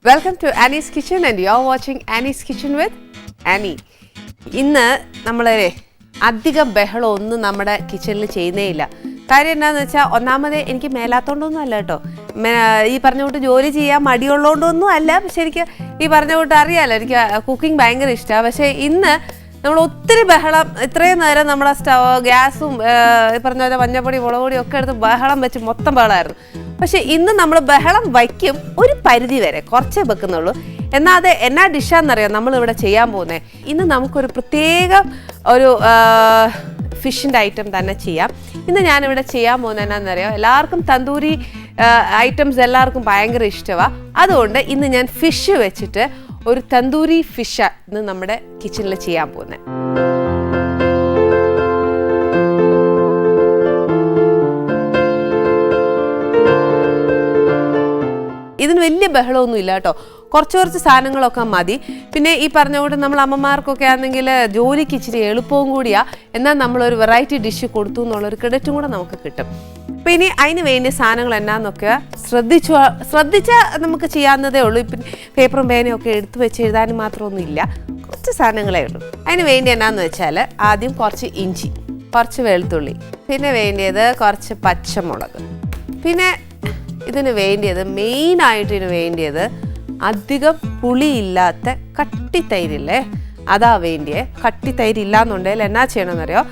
Welcome to Annie's Kitchen and you're watching Annie's Kitchen with Annie. ഇന്ന് നമ്മളെ അധികം ബഹളമൊന്നും നമ്മുടെ കിച്ചണിൽ ചെയ്യുന്നേയില്ല. കാര്യം എന്താണെന്ന് വെച്ചാൽ ഒന്നാമത് എനിക്ക് മേലാത്തോണ്ടൊന്നും അല്ല കേട്ടോ. ഈ പറഞ്ഞ കൂട്ട് ജോലി ചെയ്യാൻ മടിയുള്ളതുകൊണ്ടൊന്നും അല്ല. പക്ഷെ എനിക്ക് ഈ പറഞ്ഞ കൂട്ട് അറിയാമല്ലോ, എനിക്ക് കുക്കിംഗ് ഭയങ്കര ഇഷ്ടമാണ്. പക്ഷേ ഇന്ന് നമ്മൾ ഒത്തിരി ബഹളം, ഇത്രയും നേരം നമ്മുടെ ഗ്യാസും പറഞ്ഞ പോലെ മഞ്ഞപ്പൊടി മുളകുപൊടി ഒക്കെ എടുത്ത് ബഹളം വെച്ച് മൊത്തം ബഹളമായിരുന്നു. പക്ഷെ ഇന്ന് നമ്മൾ ബഹളം വയ്ക്കും ഒരു പരിധി വരെ, കുറച്ചേ വെക്കുന്നുള്ളൂ. എന്നാൽ അത് എന്നാ ഡിഷാന്നറിയാം നമ്മളിവിടെ ചെയ്യാൻ പോകുന്നത്. ഇന്ന് നമുക്കൊരു പ്രത്യേക ഒരു ഫിഷിൻ്റെ ഐറ്റം തന്നെ ചെയ്യാം. ഇന്ന് ഞാനിവിടെ ചെയ്യാൻ പോകുന്നത് എന്നാന്നറിയാം, എല്ലാവർക്കും തന്തൂരി ഐറ്റംസ് എല്ലാവർക്കും ഭയങ്കര ഇഷ്ടമാണ്. അതുകൊണ്ട് ഇന്ന് ഞാൻ ഫിഷ് വെച്ചിട്ട് ഒരു തന്തൂരി ഫിഷ് ഇന്ന് നമ്മുടെ കിച്ചണിൽ ചെയ്യാൻ പോകുന്നത്. ഇതിന് വലിയ ബഹളമൊന്നും ഇല്ല കേട്ടോ, കുറച്ച് സാധനങ്ങളൊക്കെ മതി. പിന്നെ ഈ പറഞ്ഞ കൊണ്ട് നമ്മൾ അമ്മമാർക്കൊക്കെ ആണെങ്കിൽ ജോലിക്ക് ഇച്ചിരി എളുപ്പവും കൂടിയാ, എന്നാൽ നമ്മളൊരു വെറൈറ്റി ഡിഷ് കൊടുത്തു എന്നുള്ളൊരു ക്രെഡിറ്റും കൂടെ നമുക്ക് കിട്ടും. അപ്പം ഇനി അതിന് വേണ്ടിയ സാധനങ്ങൾ എന്നാന്നൊക്കെ ശ്രദ്ധിച്ചാൽ നമുക്ക് ചെയ്യാവുന്നതേ ഉള്ളൂ. ഇപ്പം പേപ്പറും പേനയും ഒക്കെ എടുത്തു വെച്ച് എഴുതാനും മാത്രമൊന്നും ഇല്ല, കുറച്ച് സാധനങ്ങളേ ഉള്ളൂ. അതിന് വേണ്ടി എന്നാന്ന് വെച്ചാൽ ആദ്യം കുറച്ച് ഇഞ്ചി, കുറച്ച് വെളുത്തുള്ളി, പിന്നെ വേണ്ടിയത് കുറച്ച് പച്ചമുളക്, പിന്നെ ഇതിന് വേണ്ടിയത് മെയിനായിട്ട് ഇതിന് വേണ്ടിയത് അധികം പുളിയില്ലാത്ത കട്ടിത്തൈരില്ലേ, അതാ വേണ്ടിയേ. കട്ടിത്തൈര് ഇല്ലാന്നുണ്ടെങ്കിൽ എന്നാ ചെയ്യണമെന്നറിയോ,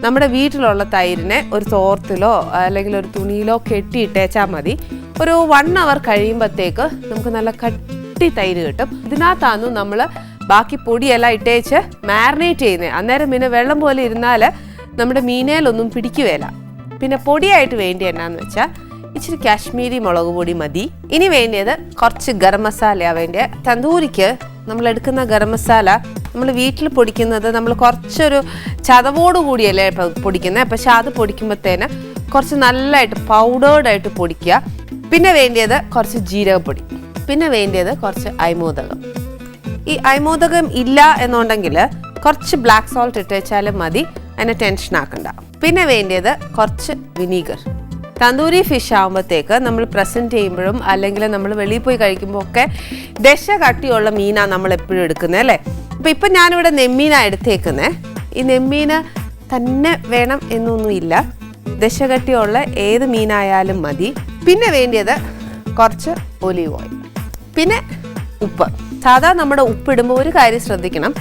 നമ്മുടെ വീട്ടിലുള്ള തൈരിനെ ഒരു തോർത്തിലോ അല്ലെങ്കിൽ ഒരു തുണിയിലോ കെട്ടിയിട്ടേച്ചാൽ മതി. ഒരു 1 hour കഴിയുമ്പോഴത്തേക്ക് നമുക്ക് നല്ല കട്ടി തൈര് കിട്ടും. ഇതിനകത്താന്നു നമ്മൾ ബാക്കി പൊടിയെല്ലാം ഇട്ടേച്ച് മാരിനേറ്റ് ചെയ്യുന്നത്. അന്നേരം പിന്നെ വെള്ളം പോലെ ഇരുന്നാൽ നമ്മുടെ മീനയിലൊന്നും പിടിക്കുകയില്ല. പിന്നെ പൊടിയായിട്ട് വേണ്ടി എന്നാന്ന് വെച്ചാൽ ഇച്ചിരി കാശ്മീരി മുളക് പൊടി മതി. ഇനി വേണ്ടിയത് കുറച്ച് ഗരം മസാലയാണ് വേണ്ടിയത്. തന്തൂരിക്ക് നമ്മൾ എടുക്കുന്ന ഗരം മസാല നമ്മൾ വീട്ടിൽ പൊടിക്കുന്നത് നമ്മൾ കുറച്ചൊരു ചതവോട് കൂടിയല്ലേ പൊടിക്കുന്നത്. പക്ഷെ അത് പൊടിക്കുമ്പോഴത്തേന് കുറച്ച് നല്ലതായിട്ട് പൗഡേർഡായിട്ട് പൊടിക്കുക. പിന്നെ വേണ്ടിയത് കുറച്ച് ജീരകപ്പൊടി, പിന്നെ വേണ്ടിയത് കുറച്ച് അയമോദകം. ഈ അയമോദകം ഇല്ല എന്നുണ്ടെങ്കിൽ കുറച്ച് ബ്ലാക്ക് സോൾട്ട് ഇട്ട് വെച്ചാലും മതി, അതിനെ ടെൻഷൻ ആക്കണ്ട. പിന്നെ വേണ്ടിയത് കുറച്ച് വിനീഗർ. തന്തൂരി ഫിഷ് ആകുമ്പോഴത്തേക്ക് നമ്മൾ പ്രസൻറ്റ് ചെയ്യുമ്പോഴും അല്ലെങ്കിൽ നമ്മൾ വെളിയിൽ പോയി കഴിക്കുമ്പോൾ ഒക്കെ ദശ കട്ടിയുള്ള മീനാണ് നമ്മൾ എപ്പോഴും എടുക്കുന്നത് അല്ലേ. അപ്പോൾ ഇപ്പം ഞാനിവിടെ നെമ്മീനാണ് എടുത്തേക്കുന്നത്. ഈ നെമ്മീന് തന്നെ വേണം എന്നൊന്നുമില്ല, ദശ കട്ടിയുള്ള ഏത് മീനായാലും മതി. പിന്നെ വേണ്ടിയത് കുറച്ച് ഒലീവ് ഓയിൽ, പിന്നെ ഉപ്പ്. സാധാരണ നമ്മുടെ ഉപ്പിടുമ്പോൾ ഒരു കാര്യം ശ്രദ്ധിക്കണം,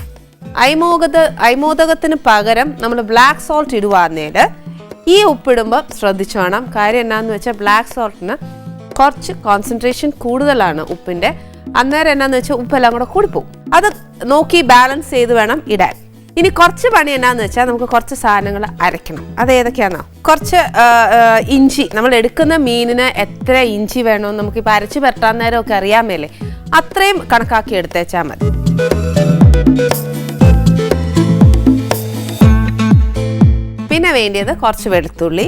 അയമോദകത്തിന് പകരം നമ്മൾ ബ്ലാക്ക് സോൾട്ട് ഇടുവാന്നേൽ ഈ ഉപ്പിടുമ്പോൾ ശ്രദ്ധിച്ചു വേണം. കാര്യം എന്നാന്ന് വെച്ചാൽ ബ്ലാക്ക് സോൾട്ടിന് കുറച്ച് കോൺസെൻട്രേഷൻ കൂടുതലാണ് ഉപ്പിൻ്റെ. അന്നേരം എന്നാന്ന് വെച്ചാൽ ഉപ്പെല്ലാം കൂടെ കൂടിപ്പോവും. അത് നോക്കി ബാലൻസ് ചെയ്ത് വേണം ഇടാൻ. ഇനി കുറച്ച് പണി എന്നാന്ന് വെച്ചാൽ നമുക്ക് കുറച്ച് സാധനങ്ങൾ അരയ്ക്കണം. അത് ഏതൊക്കെയാണോ, കുറച്ച് ഇഞ്ചി. നമ്മൾ എടുക്കുന്ന മീനിന് എത്ര ഇഞ്ചി വേണമെന്ന് നമുക്കിപ്പോൾ അരച്ച് പരട്ടാൻ നേരമൊക്കെ അറിയാൻ മേലേ, അത്രയും കണക്കാക്കി എടുത്തേച്ചാൽ മതി. പിന്നെ വേണ്ടിയത് കുറച്ച് വെളുത്തുള്ളി,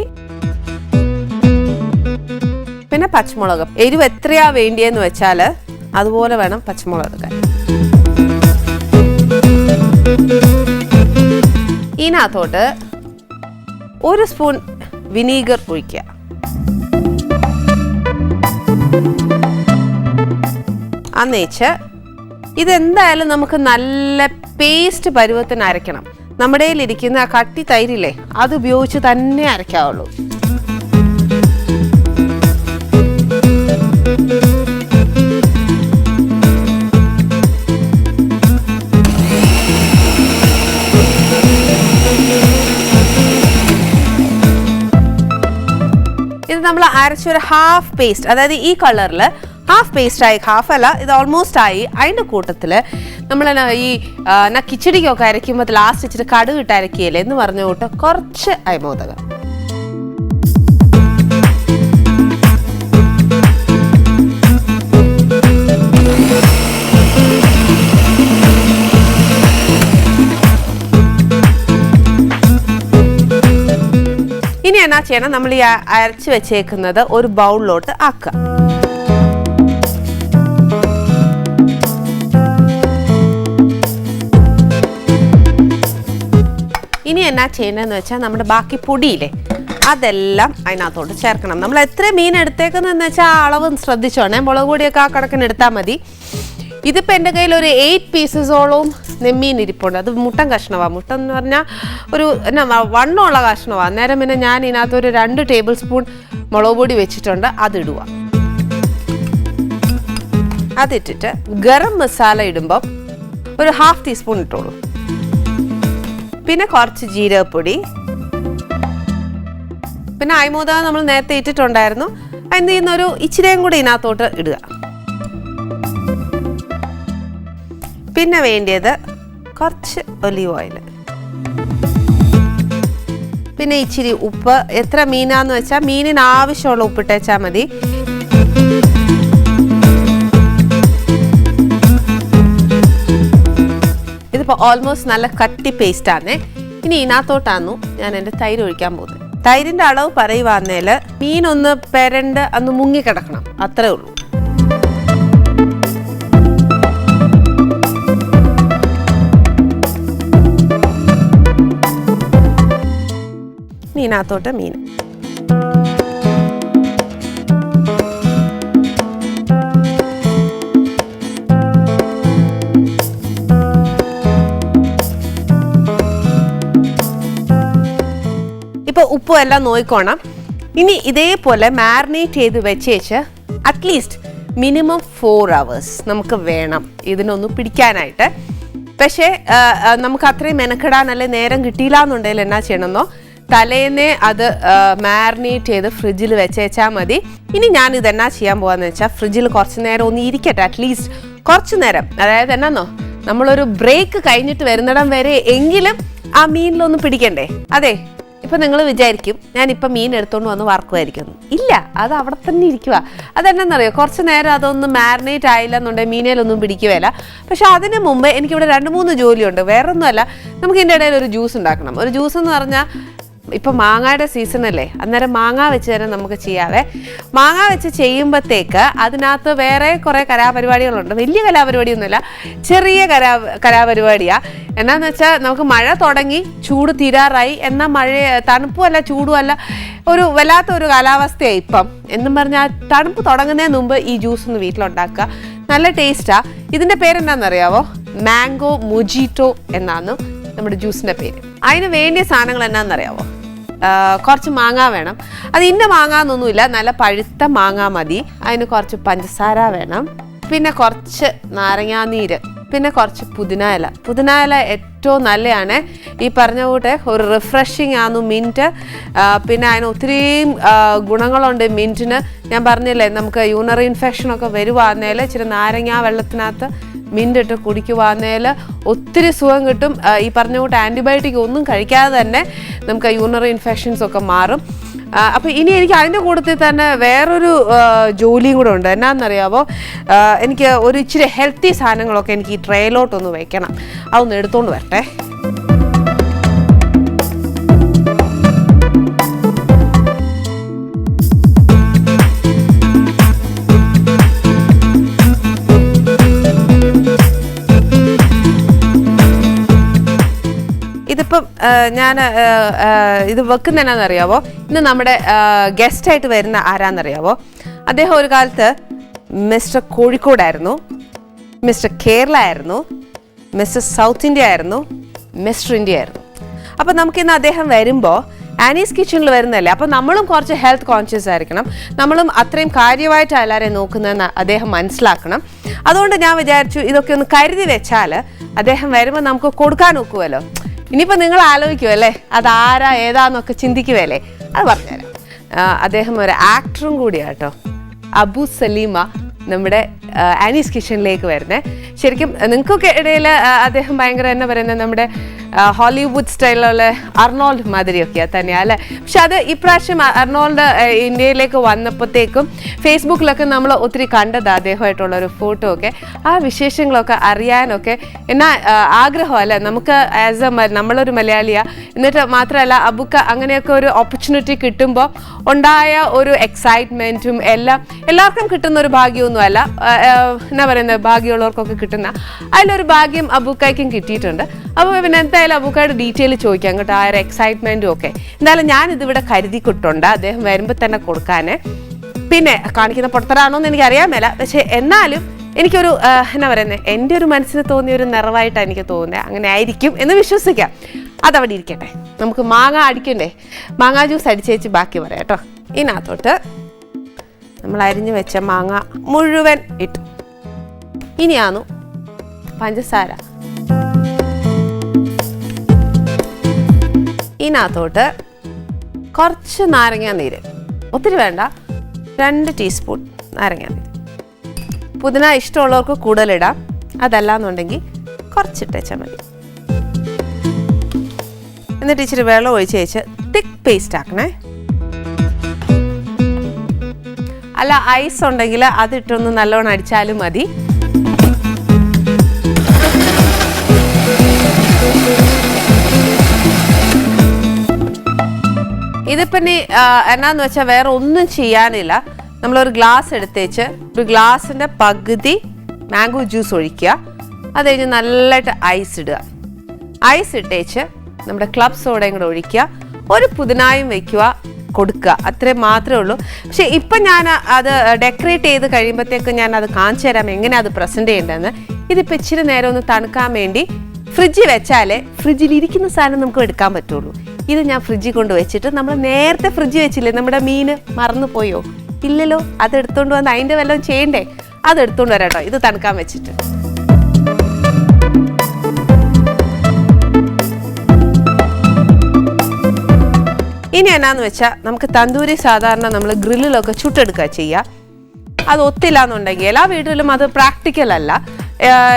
പിന്നെ പച്ചമുളക്. എരിവ് എത്രയാ വേണ്ടിയെന്ന് വെച്ചാൽ അതുപോലെ വേണം പച്ചമുളക് എടുക്കാൻ. ഇതിനകത്തോട്ട് 1 സ്പൂൺ വിനീഗർ ഒഴിക്കുക. അന്നേച്ച് ഇതെന്തായാലും നമുക്ക് നല്ല പേസ്റ്റ് പരുവത്തിന് അരയ്ക്കണം. നമ്മുടെ കയ്യിലിരിക്കുന്ന ആ കട്ടി തൈരില്ലേ, അത് ഉപയോഗിച്ച് തന്നെ അരയ്ക്കാവുള്ളൂ. ഇത് നമ്മൾ അരച്ചൊരു ഹാഫ് പേസ്റ്റ്, അതായത് ഈ കളറിൽ ഹാഫ് പേസ്റ്റ് ആയി, ഹാഫ് അല്ല ഇത് ഓൾമോസ്റ്റ് ആയി. അതിൻ്റെ കൂട്ടത്തിൽ നമ്മൾ ഈ കിച്ചടിക്കൊക്കെ അരയ്ക്കുമ്പോൾ ലാസ്റ്റ് ഇച്ചിരി കടുക് ഇട്ട് അരക്കിയല്ലേ എന്ന് പറഞ്ഞ കൂട്ട് കുറച്ച് അയമോദകം. ഇനി എന്നാ ചെയ്യണം, നമ്മൾ ഈ അരച്ച് വെച്ചേക്കുന്നത് ഒരു ബൗളിലോട്ട് ആക്കുക. ഇനി എന്നാ ചെയ്യേണ്ടതെന്ന് വെച്ചാൽ നമ്മുടെ ബാക്കി പൊടിയില്ലേ, അതെല്ലാം അതിനകത്തോട്ട് ചേർക്കണം. നമ്മൾ എത്ര മീൻ എടുത്തേക്കുന്നതെന്ന് വെച്ചാൽ ആ അളവ് ശ്രദ്ധിച്ചോണേ. മുളക് പൊടിയൊക്കെ ആ കണക്കിന് എടുത്താൽ മതി. ഇതിപ്പോൾ എൻ്റെ കയ്യിൽ ഒരു 8 പീസസോളവും നെമ്മീൻ ഇരിപ്പുണ്ട്. അത് മുട്ടൻ കഷ്ണമാണ്. മുട്ടൻ എന്ന് പറഞ്ഞാൽ ഒരു വണ്ണമുള്ള കഷ്ണമാണ്. അന്നേരം പിന്നെ ഞാൻ ഇതിനകത്തൊരു 2 ടേബിൾ സ്പൂൺ മുളക് പൊടി വെച്ചിട്ടുണ്ട്. അതിടുക. അതിട്ടിട്ട് ഗരം മസാല ഇടുമ്പോൾ ഒരു 1/2 ടീസ്പൂൺ ഇട്ടോളൂ. പിന്നെ കുറച്ച് ജീരകപ്പൊടി, പിന്നെ അയമോദകം നമ്മൾ നേരത്തെ ഇട്ടിട്ടുണ്ടായിരുന്നു. എന്ത് ചെയ്യുന്നൊരു ഇച്ചിരിയും കൂടി ഇതിനകത്തോട്ട് ഇടുക. പിന്നെ വേണ്ടിയത് കുറച്ച് ഒലീവ് ഓയിൽ, പിന്നെ ഇച്ചിരി ഉപ്പ്. എത്ര മീനാന്ന് വെച്ചാൽ മീനിന് ആവശ്യമുള്ള ഉപ്പിട്ടേച്ചാൽ മതി. ഇതിപ്പോൾ ഓൾമോസ്റ്റ് നല്ല കട്ടി പേസ്റ്റാണേ. ഇനി ഇതിനകത്തോട്ടാന്നു ഞാൻ എൻ്റെ തൈര് ഒഴിക്കാൻ പോകുന്നത്. തൈരിൻ്റെ അളവ് പറയുവാന്നേൽ മീനൊന്ന് പെരണ്ട് അന്ന് മുങ്ങിക്കിടക്കണം, അത്രേ ഉള്ളൂ. മീനകത്തോട്ട് മീൻ ഇപ്പോൾ ഉപ്പും എല്ലാം നോക്കിക്കോണം. ഇനി ഇതേപോലെ മാരിനേറ്റ് ചെയ്ത് വെച്ചേച്ച് അറ്റ്ലീസ്റ്റ് മിനിമം 4 hours നമുക്ക് വേണം ഇതിനൊന്ന് പിടിക്കാനായിട്ട്. പക്ഷേ നമുക്ക് അത്രയും മെനക്കെടാനല്ലേ നേരം കിട്ടിയില്ല എന്നുണ്ടെങ്കിൽ എന്നാ ചെയ്യണമെന്നോ, തലേന്നേ അത് മാരിനേറ്റ് ചെയ്ത് ഫ്രിഡ്ജിൽ വെച്ചേച്ചാൽ മതി. ഇനി ഞാൻ ഇതെന്നാ ചെയ്യാൻ പോകാന്ന് വെച്ചാൽ ഫ്രിഡ്ജിൽ കുറച്ച് നേരം ഒന്ന് ഇരിക്കട്ടെ. അറ്റ്ലീസ്റ്റ് കുറച്ച് നേരം, അതായത് എന്നാന്നോ, നമ്മളൊരു ബ്രേക്ക് കഴിഞ്ഞിട്ട് വരുന്നിടം വരെ എങ്കിലും ആ മീനിലൊന്ന് പിടിക്കണ്ടേ. അതെ, ഇപ്പം നിങ്ങൾ വിചാരിക്കും ഞാനിപ്പം മീൻ എടുത്തുകൊണ്ട് വന്ന് വറക്കുമായിരിക്കും. ഇല്ല, അത് അവിടെ തന്നെ ഇരിക്കുക. അതെന്നാന്നറിയോ, കുറച്ച് നേരം അതൊന്ന് മാരിനേറ്റ് ആയില്ല എന്നുണ്ടെങ്കിൽ മീനേലൊന്നും പിടിക്കുകയില്ല. പക്ഷെ അതിന് മുമ്പ് എനിക്കിവിടെ 2-3 ജോലിയുണ്ട്. വേറൊന്നുമല്ല, നമുക്ക് ഇതിൻ്റെ ഇടയിൽ ഒരു ജ്യൂസ് ഉണ്ടാക്കണം. ഒരു ജ്യൂസ് എന്ന് പറഞ്ഞാൽ ഇപ്പം മാങ്ങയുടെ സീസണല്ലേ, അന്നേരം മാങ്ങ വെച്ച് തന്നെ നമുക്ക് ചെയ്യാവേ. മാങ്ങ വെച്ച് ചെയ്യുമ്പോഴത്തേക്ക് അതിനകത്ത് വേറെ കുറേ കലാപരിപാടികളുണ്ട്. വലിയ കലാപരിപാടിയൊന്നുമില്ല, ചെറിയ കലാപരിപാടിയാണ്. എന്നാന്ന് വെച്ചാൽ നമുക്ക് മഴ തുടങ്ങി, ചൂട് തീരാറായി, എന്നാൽ തണുപ്പുമല്ല ചൂടുമല്ല, ഒരു വല്ലാത്തൊരു കാലാവസ്ഥയാണ് ഇപ്പം. എന്നും പറഞ്ഞാൽ തണുപ്പ് തുടങ്ങുന്നതിന് മുമ്പ് ഈ ജ്യൂസ് ഒന്ന് വീട്ടിലുണ്ടാക്കുക. നല്ല ടേസ്റ്റാണ്. ഇതിൻ്റെ പേരെന്താണെന്നറിയാവോ? മാംഗോ മൊജിറ്റോ എന്നാണ് നമ്മുടെ ജ്യൂസിൻ്റെ പേര്. അതിന് വേണ്ടിയ സാധനങ്ങൾ എന്നാണെന്നറിയാവോ? കുറച്ച് മാങ്ങ വേണം. അത് ഇന്ന മാങ്ങ എന്നൊന്നുമില്ല, നല്ല പഴുത്ത മാങ്ങ മതി. അതിന് കുറച്ച് പഞ്ചസാര വേണം, പിന്നെ കുറച്ച് നാരങ്ങാനീര്, പിന്നെ കുറച്ച് പുതിന ഇല. പുതിന ഇല ഏറ്റവും നല്ലതാണ്. ഈ പറഞ്ഞ കൂട്ടെ ഒരു റിഫ്രഷിങ് ആണ് മിൻറ്റ്. പിന്നെ അതിന് ഒത്തിരിയും ഗുണങ്ങളുണ്ട് മിൻറ്റിന്. ഞാൻ പറഞ്ഞില്ലേ, നമുക്ക് യൂറിനറി ഇൻഫെക്ഷനൊക്കെ വരുവാന്നേൽ ഇച്ചിരി നാരങ്ങ വെള്ളത്തിനകത്ത് മിൻറ്റിട്ട് കുടിക്കുവാന്നേൽ ഒത്തിരി സുഖം കിട്ടും. ഈ പറഞ്ഞ കൂട്ട് ആൻറ്റിബയോട്ടിക് ഒന്നും കഴിക്കാതെ തന്നെ നമുക്ക് യൂറിനറി ഇൻഫെക്ഷൻസൊക്കെ മാറും. അപ്പോൾ ഇനി എനിക്ക് അതിൻ്റെ കൂട്ടത്തിൽ തന്നെ വേറൊരു ജോലിയും കൂടെ ഉണ്ട്. എന്നാണെന്നറിയാവോ, എനിക്ക് ഒരു ഇച്ചിരി ഹെൽത്തി സാധനങ്ങളൊക്കെ എനിക്ക് ഈ ട്രേയിലോട്ടൊന്ന് വെക്കണം. അതൊന്ന് എടുത്തുകൊണ്ട് വരട്ടെ. ഇതിപ്പം ഞാൻ ഇത് വെക്കുന്ന എന്നാന്നറിയാവോ, ഇന്ന് നമ്മുടെ ഗസ്റ്റായിട്ട് വരുന്ന ആരാന്നറിയാവോ? അദ്ദേഹം ഒരു കാലത്ത് മിസ്റ്റർ കോഴിക്കോടായിരുന്നു, മിസ്റ്റർ കേരള ആയിരുന്നു, മിസ്റ്റർ സൗത്ത് ഇന്ത്യ ആയിരുന്നു, മിസ്റ്റർ ഇന്ത്യ ആയിരുന്നു. അപ്പം നമുക്കിന്ന് അദ്ദേഹം വരുമ്പോൾ ആനീസ് കിച്ചണിൽ വരുന്നതല്ലേ, അപ്പം നമ്മളും കുറച്ച് ഹെൽത്ത് കോൺഷ്യസ് ആയിരിക്കണം. നമ്മളും അത്രയും കാര്യമായിട്ട് എല്ലാവരെയും നോക്കുന്നതെന്ന് അദ്ദേഹം മനസ്സിലാക്കണം. അതുകൊണ്ട് ഞാൻ വിചാരിച്ചു ഇതൊക്കെ ഒന്ന് കരുതി വെച്ചാൽ അദ്ദേഹം വരുമ്പോൾ നമുക്ക് കൊടുക്കാൻ ഒക്കുമല്ലോ. ഇനിയിപ്പോൾ നിങ്ങൾ ആലോചിക്കുമല്ലേ അതാരാ ഏതാന്നൊക്കെ ചിന്തിക്കുമല്ലേ, അത് പറഞ്ഞുതരാം. അദ്ദേഹം ഒരു ആക്ടറും കൂടിയാട്ടോ. അബു സലീമ നമ്മുടെ ആനീസ് കിച്ചണിലേക്ക് വരുന്നത്. ശരിക്കും നിങ്ങൾക്കൊക്കെ ഇടയിൽ അദ്ദേഹം ഭയങ്കര എന്നാ പറയുന്നത്, നമ്മുടെ ഹോളിവുഡ് സ്റ്റൈലിലുള്ള അർണോൾഡ് മാതിരിയൊക്കെയാണ് തന്നെയാണ് അല്ലേ. പക്ഷെ അത് ഇപ്രാവശ്യം അർണോൾഡ് ഇന്ത്യയിലേക്ക് വന്നപ്പോഴത്തേക്കും ഫേസ്ബുക്കിലൊക്കെ നമ്മൾ ഒത്തിരി കണ്ടത് അദ്ദേഹമായിട്ടുള്ളൊരു ഫോട്ടോ ഒക്കെ. ആ വിശേഷങ്ങളൊക്കെ അറിയാനൊക്കെ എന്നാ ആഗ്രഹമല്ലേ നമുക്ക് ആസ് എ നമ്മളൊരു മലയാളിയാണ്. എന്നിട്ട് മാത്രമല്ല അബുക്ക അങ്ങനെയൊക്കെ ഒരു ഓപ്പർച്യൂണിറ്റി കിട്ടുമ്പോൾ ഉണ്ടായ ഒരു എക്സൈറ്റ്മെൻറ്റും എല്ലാവർക്കും കിട്ടുന്ന ഒരു ഭാഗ്യമൊന്നുമല്ല, എന്നാ പറയുന്നത്, ഭാഗ്യമുള്ളവർക്കൊക്കെ കിട്ടുന്ന അതിലൊരു ഭാഗ്യം അബുക്കായ്ക്കും കിട്ടിയിട്ടുണ്ട്. അപ്പോൾ പിന്നെ എന്തായാലും എന്തായാലും അബൂക്കയുടെ ഡീറ്റെയിൽ ചോദിക്കാം കേട്ടോ, ആ ഒരു എക്സൈറ്റ്മെൻറ്റും ഒക്കെ. എന്തായാലും ഞാനിതിവിടെ കരുതിക്കിട്ടുണ്ട് അദ്ദേഹം വരുമ്പോൾ തന്നെ കൊടുക്കാൻ. പിന്നെ കാണിക്കുന്ന പൊട്ടത്തരാണോന്ന് എനിക്കറിയാൻ മേല, പക്ഷെ എന്നാലും എനിക്കൊരു എന്നാ പറയുന്നത്, എൻ്റെ ഒരു മനസ്സിന് തോന്നിയ ഒരു നിറവായിട്ടാണ് എനിക്ക് തോന്നുന്നത്. അങ്ങനെ ആയിരിക്കും എന്ന് വിശ്വസിക്കാം. അതവിടെ ഇരിക്കട്ടെ, നമുക്ക് മാങ്ങ അടിക്കണ്ടേ. മാങ്ങാ ജ്യൂസ് അടിച്ചേച്ച് ബാക്കി പറയാം കേട്ടോ. ഇതിനകത്തോട്ട് നമ്മൾ അരിഞ്ഞു വെച്ച മാങ്ങ മുഴുവൻ ഇട്ടു. ഇനിയാന്നു പഞ്ചസാര. ഇതിനകത്തോട്ട് കുറച്ച് നാരങ്ങാനീര്, ഒത്തിരി വേണ്ട, 2 ടീസ്പൂൺ നാരങ്ങാനീര്. പുതിന ഇഷ്ടമുള്ളവർക്ക് കൂടുതലിടാം, അതല്ലാന്നുണ്ടെങ്കിൽ കുറച്ചിട്ടേച്ചാൽ മതി. എന്നിട്ട് ഇച്ചിരി വെള്ളം ഒഴിച്ച് വെച്ച് തിക്ക് പേസ്റ്റ് ആക്കണേ. അല്ല ഐസ് ഉണ്ടെങ്കിൽ അതിട്ടൊന്ന് നല്ലോണം അടിച്ചാലും മതി. ഇതിപ്പം എന്നാന്ന് വെച്ചാൽ വേറെ ഒന്നും ചെയ്യാനില്ല. നമ്മളൊരു ഗ്ലാസ് എടുത്തേച്ച് ഒരു ഗ്ലാസിൻ്റെ പകുതി മാംഗോ ജ്യൂസ് ഒഴിക്കുക. അത് കഴിഞ്ഞ് നല്ലതായിട്ട് ഐസ് ഇടുക. ഐസ് ഇട്ടേച്ച് നമ്മുടെ ക്ലബ് സോഡയും കൂടെ ഒഴിക്കുക. ഒരു പുതിനായും വയ്ക്കുക, കൊടുക്കുക. അത്രയും മാത്രമേ ഉള്ളൂ. പക്ഷേ ഇപ്പം ഞാൻ അത് ഡെക്കറേറ്റ് ചെയ്ത് കഴിയുമ്പോഴത്തേക്കും ഞാൻ അത് കാണിച്ചു തരാം എങ്ങനെ അത് പ്രസൻറ്റ് ചെയ്യേണ്ടതെന്ന്. ഇതിപ്പോൾ ഇച്ചിരി നേരം ഒന്ന് തണുക്കാൻ വേണ്ടി ഫ്രിഡ്ജിൽ വെച്ചാലേ ഫ്രിഡ്ജിലിരിക്കുന്ന സാധനം നമുക്ക് എടുക്കാൻ പറ്റുള്ളൂ. ഇത് ഞാൻ ഫ്രിഡ്ജിൽ കൊണ്ട് വെച്ചിട്ട് നമ്മൾ നേരത്തെ ഫ്രിഡ്ജിൽ വെച്ചില്ലേ നമ്മുടെ മീൻ, മറന്നു പോയോ? ഇല്ലല്ലോ. അത് എടുത്തുകൊണ്ട് വന്ന് അതിൻ്റെ വല്ലതും ചെയ്യണ്ടേ, അത് എടുത്തുകൊണ്ട് വരാം കേട്ടോ, ഇത് തണുക്കാൻ വെച്ചിട്ട്. ഇനി എന്നാന്ന് വെച്ചാൽ നമുക്ക് തന്തൂരി സാധാരണ നമ്മൾ ഗ്രില്ലിലൊക്കെ ചുട്ടെടുക്കുക ചെയ്യുക. അത് ഒത്തില്ല എന്നുണ്ടെങ്കിൽ എല്ലാ വീട്ടിലും അത് പ്രാക്ടിക്കൽ അല്ല.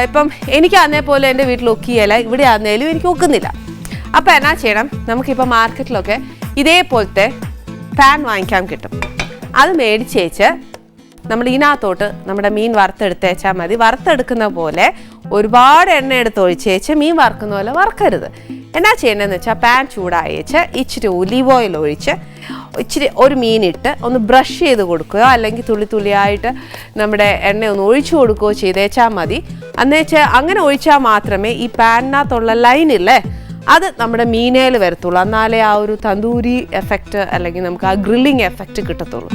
ഇപ്പം എനിക്ക് അതേപോലെ എൻ്റെ വീട്ടിൽ ഒക്കിയല്ല, ഇവിടെ ആണെങ്കിലും എനിക്ക് ഒക്കുന്നില്ല. അപ്പോൾ എന്നാ ചെയ്യണം, നമുക്കിപ്പോൾ മാർക്കറ്റിലൊക്കെ ഇതേപോലത്തെ പാൻ വാങ്ങിക്കാൻ കിട്ടും. അത് മേടിച്ചേച്ച് നമ്മൾ ഇതിനകത്തോട്ട് നമ്മുടെ മീൻ വറുത്തെടുത്തേച്ചാൽ മതി. വറുത്തെടുക്കുന്ന പോലെ ഒരുപാട് എണ്ണ എടുത്ത് ഒഴിച്ചേച്ച് മീൻ വറുക്കുന്ന പോലെ വറുക്കരുത്. എന്നാ ചെയ്യേണ്ടതെന്ന് വെച്ചാൽ പാൻ ചൂടായേച്ച് ഇച്ചിരി ഒലീവ് ഓയിൽ ഒഴിച്ച് ഇച്ചിരി ഒരു മീനിട്ട് ഒന്ന് ബ്രഷ് ചെയ്ത് കൊടുക്കുകയോ അല്ലെങ്കിൽ തുള്ളി തുള്ളിയായിട്ട് നമ്മുടെ എണ്ണ ഒന്ന് ഒഴിച്ചു കൊടുക്കുകയോ ചെയ്തേച്ചാൽ മതി. എന്നുവെച്ചാൽ അങ്ങനെ ഒഴിച്ചാൽ മാത്രമേ ഈ പാനിനകത്തുള്ള ലൈനില്ലേ അത് നമ്മുടെ മീനയിൽ വരത്തുള്ളൂ. എന്നാലേ ആ ഒരു തന്തൂരി എഫക്റ്റ് അല്ലെങ്കിൽ നമുക്ക് ആ ഗ്രില്ലിങ് എഫക്റ്റ് കിട്ടത്തുള്ളൂ.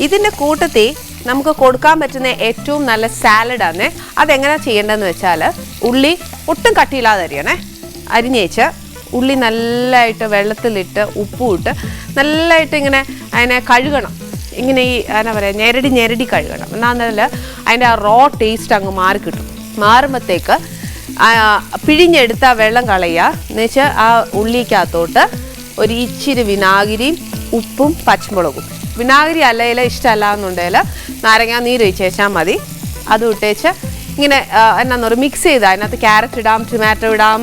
ഇതിൻ്റെ കൂട്ടത്തിൽ നമുക്ക് കൊടുക്കാൻ പറ്റുന്ന ഏറ്റവും നല്ല സാലഡാണ്. അതെങ്ങനെ ചെയ്യേണ്ടതെന്ന് വെച്ചാൽ ഉള്ളി ഒട്ടും കട്ടിയില്ലാതെ അരിയണേ. അരിഞ്ഞേച്ച് ഉള്ളി നല്ലതായിട്ട് വെള്ളത്തിലിട്ട് ഉപ്പും ഇട്ട് നല്ലതായിട്ട് ഇങ്ങനെ അതിനെ കഴുകണം. ഇങ്ങനെ ഈ എന്നാ പറയുക ഞെരടി കഴുകണം. എന്നാന്നല്ല അതിൻ്റെ ആ റോ ടേസ്റ്റ് അങ്ങ് മാറി കിട്ടും. മാറുമ്പോഴത്തേക്ക് പിഴിഞ്ഞെടുത്ത വെള്ളം കളയുക. എന്നുവെച്ചാൽ ആ ഉള്ളിക്കകത്തോട്ട് ഒരു ഇച്ചിരി വിനാഗിരിയും ഉപ്പും പച്ചമുളകും. വിനാഗിരി അല്ലെങ്കിൽ ഇഷ്ടമല്ല എന്നുണ്ടെങ്കിൽ നാരങ്ങ നീര് ഒഴിച്ചേച്ചാൽ മതി. അത് ഇട്ടേച്ച് ഇങ്ങനെ എന്നാന്ന് പറയുക മിക്സ് ചെയ്താൽ അതിനകത്ത് ക്യാരറ്റ് ഇടാം, ടൊമാറ്റോ ഇടാം,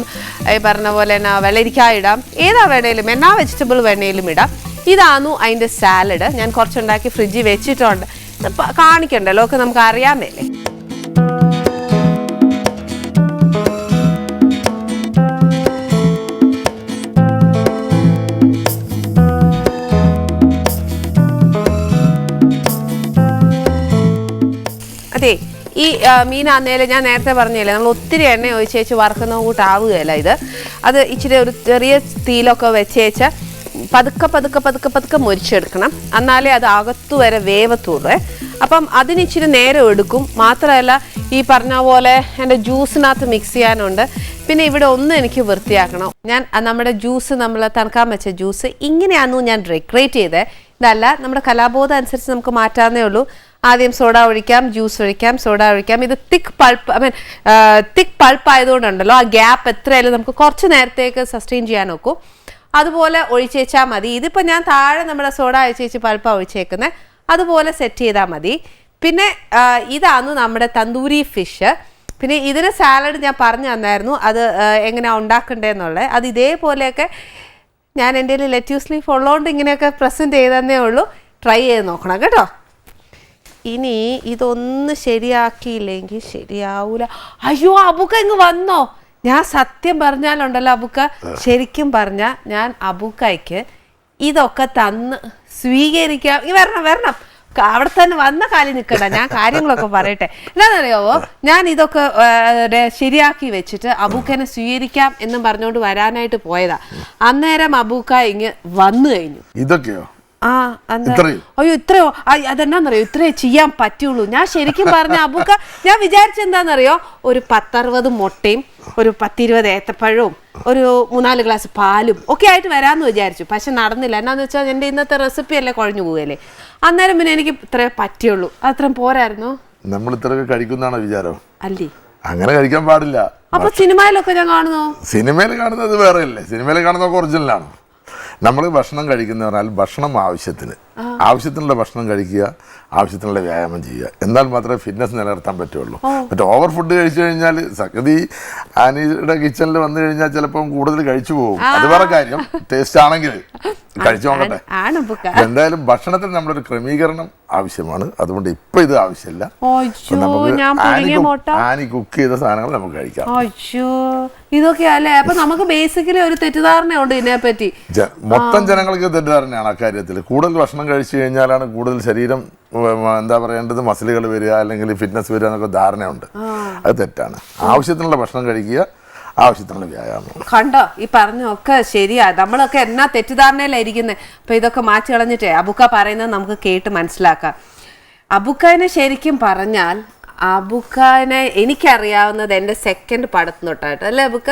ഈ പറഞ്ഞ പോലെ എന്നാ വെള്ളരിക്കായ ഇടാം, ഏതാ വേണേലും എന്നാ വെജിറ്റബിൾ വേണേലും ഇടാം. ഇതാന്നു അതിൻ്റെ സാലഡ്. ഞാൻ കുറച്ചുണ്ടാക്കി ഫ്രിഡ്ജിൽ വെച്ചിട്ടുണ്ട്, കാണിക്കണ്ടല്ലോ ഒക്കെ നമുക്ക് അറിയാൻ മേലേ. അതെ, ഈ മീനാന്നേലും ഞാൻ നേരത്തെ പറഞ്ഞില്ലേ നമ്മൾ ഒത്തിരി എണ്ണ ഒഴിച്ചേച്ച് വറുക്കുന്ന കൂട്ടാവുകയല്ല ഇത്. അത് ഇച്ചിരി ഒരു ചെറിയ തീയിലൊക്കെ വെച്ചേച്ച് പതുക്കെ മുരിച്ചെടുക്കണം. എന്നാലേ അത് അകത്തു വരെ വേവത്തുള്ളൂ. അപ്പം അതിന് ഇച്ചിരി നേരം എടുക്കും. മാത്രമല്ല ഈ പറഞ്ഞ പോലെ എൻ്റെ ജ്യൂസിനകത്ത് മിക്സ് ചെയ്യാനുണ്ട്. പിന്നെ ഇവിടെ ഒന്ന് എനിക്ക് വൃത്തിയാക്കണം. ഞാൻ നമ്മുടെ ജ്യൂസ് നമ്മൾ തണുക്കാൻ വെച്ച ജ്യൂസ് ഇങ്ങനെയാണെന്നു ഞാൻ ഡെക്കറേറ്റ് ചെയ്തത്. ഇതല്ല, നമ്മുടെ കലാബോധം അനുസരിച്ച് നമുക്ക് മാറ്റാവുന്നേ ഉള്ളൂ. ആദ്യം സോഡ ഒഴിക്കാം, ജ്യൂസ് ഒഴിക്കാം, സോഡ ഒഴിക്കാം. ഇത് തിക്ക് പൾപ്പ് ആയതുകൊണ്ടുണ്ടല്ലോ ആ ഗ്യാപ്പ് എത്രയായാലും നമുക്ക് കുറച്ച് നേരത്തേക്ക് സസ്റ്റെയിൻ ചെയ്യാൻ നോക്കും. അതുപോലെ ഒഴിച്ചേച്ചാൽ മതി. ഇതിപ്പോൾ ഞാൻ താഴെ നമ്മുടെ സോഡ ഒഴിച്ചേച്ച് പൾപ്പാണ് ഒഴിച്ചേക്കുന്നത്. അതുപോലെ സെറ്റ് ചെയ്താൽ മതി. പിന്നെ ഇതാണ് നമ്മുടെ തന്തൂരി ഫിഷ്. പിന്നെ ഇതിന് സാലഡ് ഞാൻ പറഞ്ഞു തന്നായിരുന്നു അത് എങ്ങനെയാണ് ഉണ്ടാക്കേണ്ടതെന്നുള്ളത്. അത് ഇതേപോലെയൊക്കെ ഞാൻ എൻ്റെ ലെറ്റ്യൂസ് ലീഫ് ഉള്ളതുകൊണ്ട് ഇങ്ങനെയൊക്കെ പ്രസൻറ്റ് ചെയ്തതന്നേ ഉള്ളൂ. ട്രൈ ചെയ്ത് നോക്കണം കേട്ടോ. ഇനി ഇതൊന്ന് ശരിയാക്കിയില്ലെങ്കിൽ ശരിയാവൂല. അയ്യോ, അബുക്ക ഇങ്ങ് വന്നോ? ഞാൻ സത്യം പറഞ്ഞാലുണ്ടല്ലോ അബുക്ക, ശരിക്കും പറഞ്ഞ ഞാൻ അബുക്കായ്ക്ക് ഇതൊക്കെ തന്ന് സ്വീകരിക്കാം. വരണം അവിടെ തന്നെ വന്ന കാലിൽ നിൽക്കണ്ട, ഞാൻ കാര്യങ്ങളൊക്കെ പറയട്ടെ. എന്താണെന്നറിയാവോ, ഞാൻ ഇതൊക്കെ ശരിയാക്കി വെച്ചിട്ട് അബൂക്കനെ സ്വീകരിക്കാം എന്നും പറഞ്ഞുകൊണ്ട് വരാനായിട്ട് പോയതാ. അന്നേരം അബൂക്ക ഇങ്ങ് വന്നു കഴിഞ്ഞു. ഇതൊക്കെയോ? അയ്യോ ഇത്രയോ, അതെന്നാന്നറിയോ, ഇത്രേ ചെയ്യാൻ പറ്റുള്ളൂ. ഞാൻ ശരിക്കും പറഞ്ഞ അബൂക്ക, ഞാൻ വിചാരിച്ചെന്താന്നറിയോ, ഒരു 10-60 മുട്ടയും ഒരു 10-20 ഏത്തപ്പഴവും ഒരു 3-4 ഗ്ലാസ് പാലും ഒക്കെ ആയിട്ട് വരാമെന്ന് വിചാരിച്ചു. പക്ഷെ നടന്നില്ല. എന്നാന്ന് വെച്ചാൽ എൻ്റെ ഇന്നത്തെ റെസിപ്പി അല്ലേ കുഴഞ്ഞു പോവുകയല്ലേ. അന്നേരം പിന്നെ എനിക്ക് ഇത്രേ പറ്റുള്ളൂ. അത്രയും പോരായിരുന്നു. നമ്മൾ ഇത്രയൊക്കെ കഴിക്കുന്നതാണോ വിചാരം? അല്ലേ, അങ്ങനെ കഴിക്കാൻ പാടില്ല. അപ്പൊ സിനിമയിലൊക്കെ ഞാൻ കാണുന്നു. സിനിമയിൽ കാണുന്നത് വേറെ അല്ലേ, സിനിമയിൽ കാണുന്നതൊക്കെ ഒറിജിനലാണ്. നമ്മൾ ഭക്ഷണം കഴിക്കുന്ന പറഞ്ഞാൽ ഭക്ഷണം ആവശ്യത്തിനുള്ള ഭക്ഷണം കഴിക്കുക, ആവശ്യത്തിനുള്ള വ്യായാമം ചെയ്യുക, എന്നാൽ മാത്രമേ ഫിറ്റ്നസ് നിലനിർത്താൻ പറ്റുള്ളൂ. മറ്റേ ഓവർ ഫുഡ് കഴിച്ചു കഴിഞ്ഞാൽ സംഗതി ആനിയുടെ കിച്ചണിൽ വന്നു കഴിഞ്ഞാൽ ചിലപ്പം കൂടുതൽ കഴിച്ചു പോകും. അത് വേറെ കാര്യം, ടേസ്റ്റ് ആണെങ്കിൽ കഴിച്ചു നോക്കട്ടെ. എന്തായാലും ഭക്ഷണത്തിൽ നമ്മളൊരു ക്രമീകരണം ആവശ്യമാണ്. അതുകൊണ്ട് ഇപ്പൊ ഇത് ആവശ്യമില്ല. നമുക്ക് ആനി കുക്ക് ചെയ്ത സാധനങ്ങൾ നമുക്ക് കഴിക്കാം. ഇതൊക്കെ അല്ലേ, അപ്പൊ നമുക്ക് ബേസിക്കലി ഒരു തെറ്റിദ്ധാരണയുണ്ട് ഇതിനെപ്പറ്റി. മൊത്തം ജനങ്ങൾക്ക് തെറ്റിദ്ധാരണയാണ് അക്കാര്യത്തിൽ. കൂടുതൽ ഭക്ഷണം കഴിച്ചു കഴിഞ്ഞാലാണ് കൂടുതൽ ശരീരം എന്താ പറയേണ്ടത്, മസിലുകൾ വരിക അല്ലെങ്കിൽ ഫിറ്റ്നസ് വരിക എന്നൊക്കെ ധാരണയുണ്ട്. അത് തെറ്റാണ്. ആവശ്യത്തിനുള്ള ഭക്ഷണം കഴിക്കുക, ആവശ്യത്തിനുള്ള വ്യായാമം. കണ്ടോ, ഈ പറഞ്ഞൊക്കെ ശരിയാ. നമ്മളൊക്കെ എന്നാ തെറ്റിദ്ധാരണയിലായിരിക്കുന്നത്. അപ്പൊ ഇതൊക്കെ മാറ്റി കളഞ്ഞിട്ടേ അബുക്ക പറയുന്നത് നമുക്ക് കേട്ട് മനസ്സിലാക്കാം. അബുക്കനെ ശരിക്കും പറഞ്ഞാൽ അബുക്കാനെ എനിക്കറിയാവുന്നത് എൻ്റെ സെക്കൻഡ് പടത്തിന് തൊട്ടായിട്ട് അല്ലേ അബുക്ക,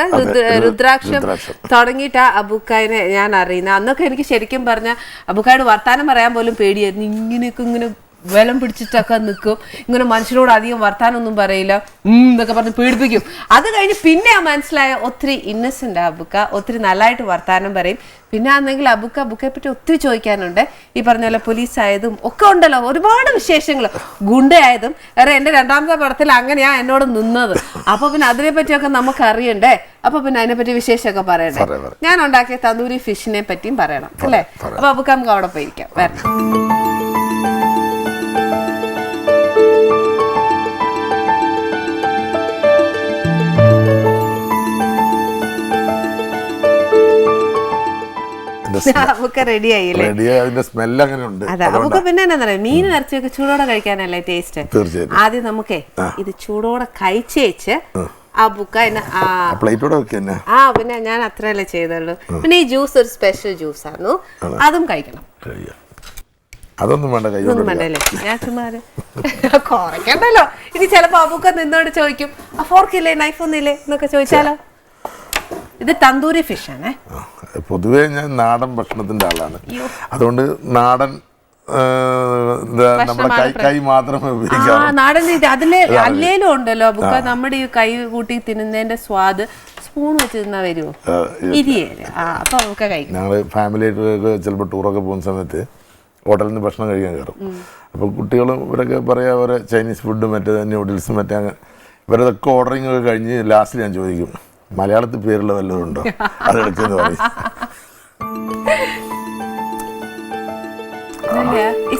രുദ്രാക്ഷം തുടങ്ങിയിട്ട് ആ അബുക്കാനെ ഞാൻ അറിയുന്നത്. അന്നൊക്കെ എനിക്ക് ശരിക്കും പറഞ്ഞാൽ അബുക്കായോട് വർത്താനം പറയാൻ പോലും പേടിയായിരുന്നു. ഇങ്ങനെ വെലം പിടിച്ചിട്ടൊക്കെ നിൽക്കും, ഇങ്ങനെ മനുഷ്യരോട് അധികം വർത്താനൊന്നും പറയില്ല എന്നൊക്കെ പറഞ്ഞ് പീഡിപ്പിക്കും. അത് കഴിഞ്ഞ് പിന്നെ മനസ്സിലായ ഒത്തിരി ഇന്നസെന്റ് അബുക്ക, ഒത്തിരി നല്ലതായിട്ട് വർത്താനം പറയും. പിന്നെ ആണെങ്കിൽ അബുക്കയെ പറ്റി ഒത്തിരി ചോദിക്കാനുണ്ട്. ഈ പറഞ്ഞ പോലെ പോലീസ് ആയതും ഒക്കെ ഉണ്ടല്ലോ, ഒരുപാട് വിശേഷങ്ങൾ. ഗുണ്ടയായതും എൻ്റെ 2ാമത്തെ പടത്തിൽ അങ്ങനെയാ എന്നോട് നിന്നത്. അപ്പൊ പിന്നെ അതിനെ പറ്റിയൊക്കെ നമുക്ക് അറിയണ്ടേ. അപ്പൊ പിന്നെ അതിനെപ്പറ്റി വിശേഷമൊക്കെ പറയണ്ടേ. ഞാൻ ഉണ്ടാക്കിയ തന്തൂരി ഫിഷിനെ പറ്റിയും പറയണം അല്ലേ. അപ്പൊ അബുക്ക നമുക്ക് അവിടെ പോയിരിക്കാം. വരണം. പിന്നെ എന്താ മീൻ ഇറച്ചിയൊക്കെ ചൂടോടെ കഴിക്കാനല്ലേ ടേസ്റ്റ്. ആദ്യം നമുക്കേ ഇത് ചൂടോടെ കഴിച്ചേച്ച് പിന്നെ ഞാൻ അത്രയല്ലേ ചെയ്തുള്ളൂ. പിന്നെ ഈ ജ്യൂസ് ഒരു സ്പെഷ്യൽ ജ്യൂസ് ആയിരുന്നു, അതും കഴിക്കണം. അതൊന്നും വേണ്ടല്ലേ, ഞാൻ ചുമ്മാ കുറയ്ക്കണ്ടല്ലോ. ഇനി ചിലപ്പോ അബുക്ക നിന്നോട് ചോദിക്കും, ആ ഫോർക്കില്ലേ നൈഫൊന്നും ഇല്ലേ എന്നൊക്കെ ചോദിച്ചാലോ. ഇത് തന്തൂരി ഫിഷ് ആണ്. പൊതുവേ ഞാൻ നാടൻ ഭക്ഷണത്തിന്റെ ആളാണ്. അതുകൊണ്ട് നാടൻ നമ്മുടെ കൈ മാത്രമേ ഉപയോഗിക്കാവൂ. നാടൻ അതില് അല്ലേലും ഉണ്ടല്ലോ ബുക്ക, നമ്മുടെ ഈ കൈ കൂട്ടി തിന്നുന്നതിന്റെ സ്വാദ് സ്പൂൺ വെച്ച് തിന്നാ വരുമോ? അപ്പൊ നമുക്ക് കഴിക്കാം. ഞങ്ങള് ഫാമിലി ആയിട്ട് ചിലപ്പോൾ ടൂറൊക്കെ പോകുന്ന സമയത്ത് ഹോട്ടലിൽ നിന്ന് ഭക്ഷണം കഴിക്കാൻ കയറും. അപ്പോൾ കുട്ടികളും ഇവരൊക്കെ പറയാ ഓരോ ചൈനീസ് ഫുഡും മറ്റേ ന്യൂഡിൽസും മറ്റേ ഇവരതൊക്കെ ഓർഡറിങ് ഒക്കെ കഴിഞ്ഞ് ലാസ്റ്റ് ഞാൻ ചോദിക്കും, മലയാളത്തിൽ പേരുള്ള വല്ലതും ഉണ്ടോ, അത് എടുക്കെന്ന് പറയും.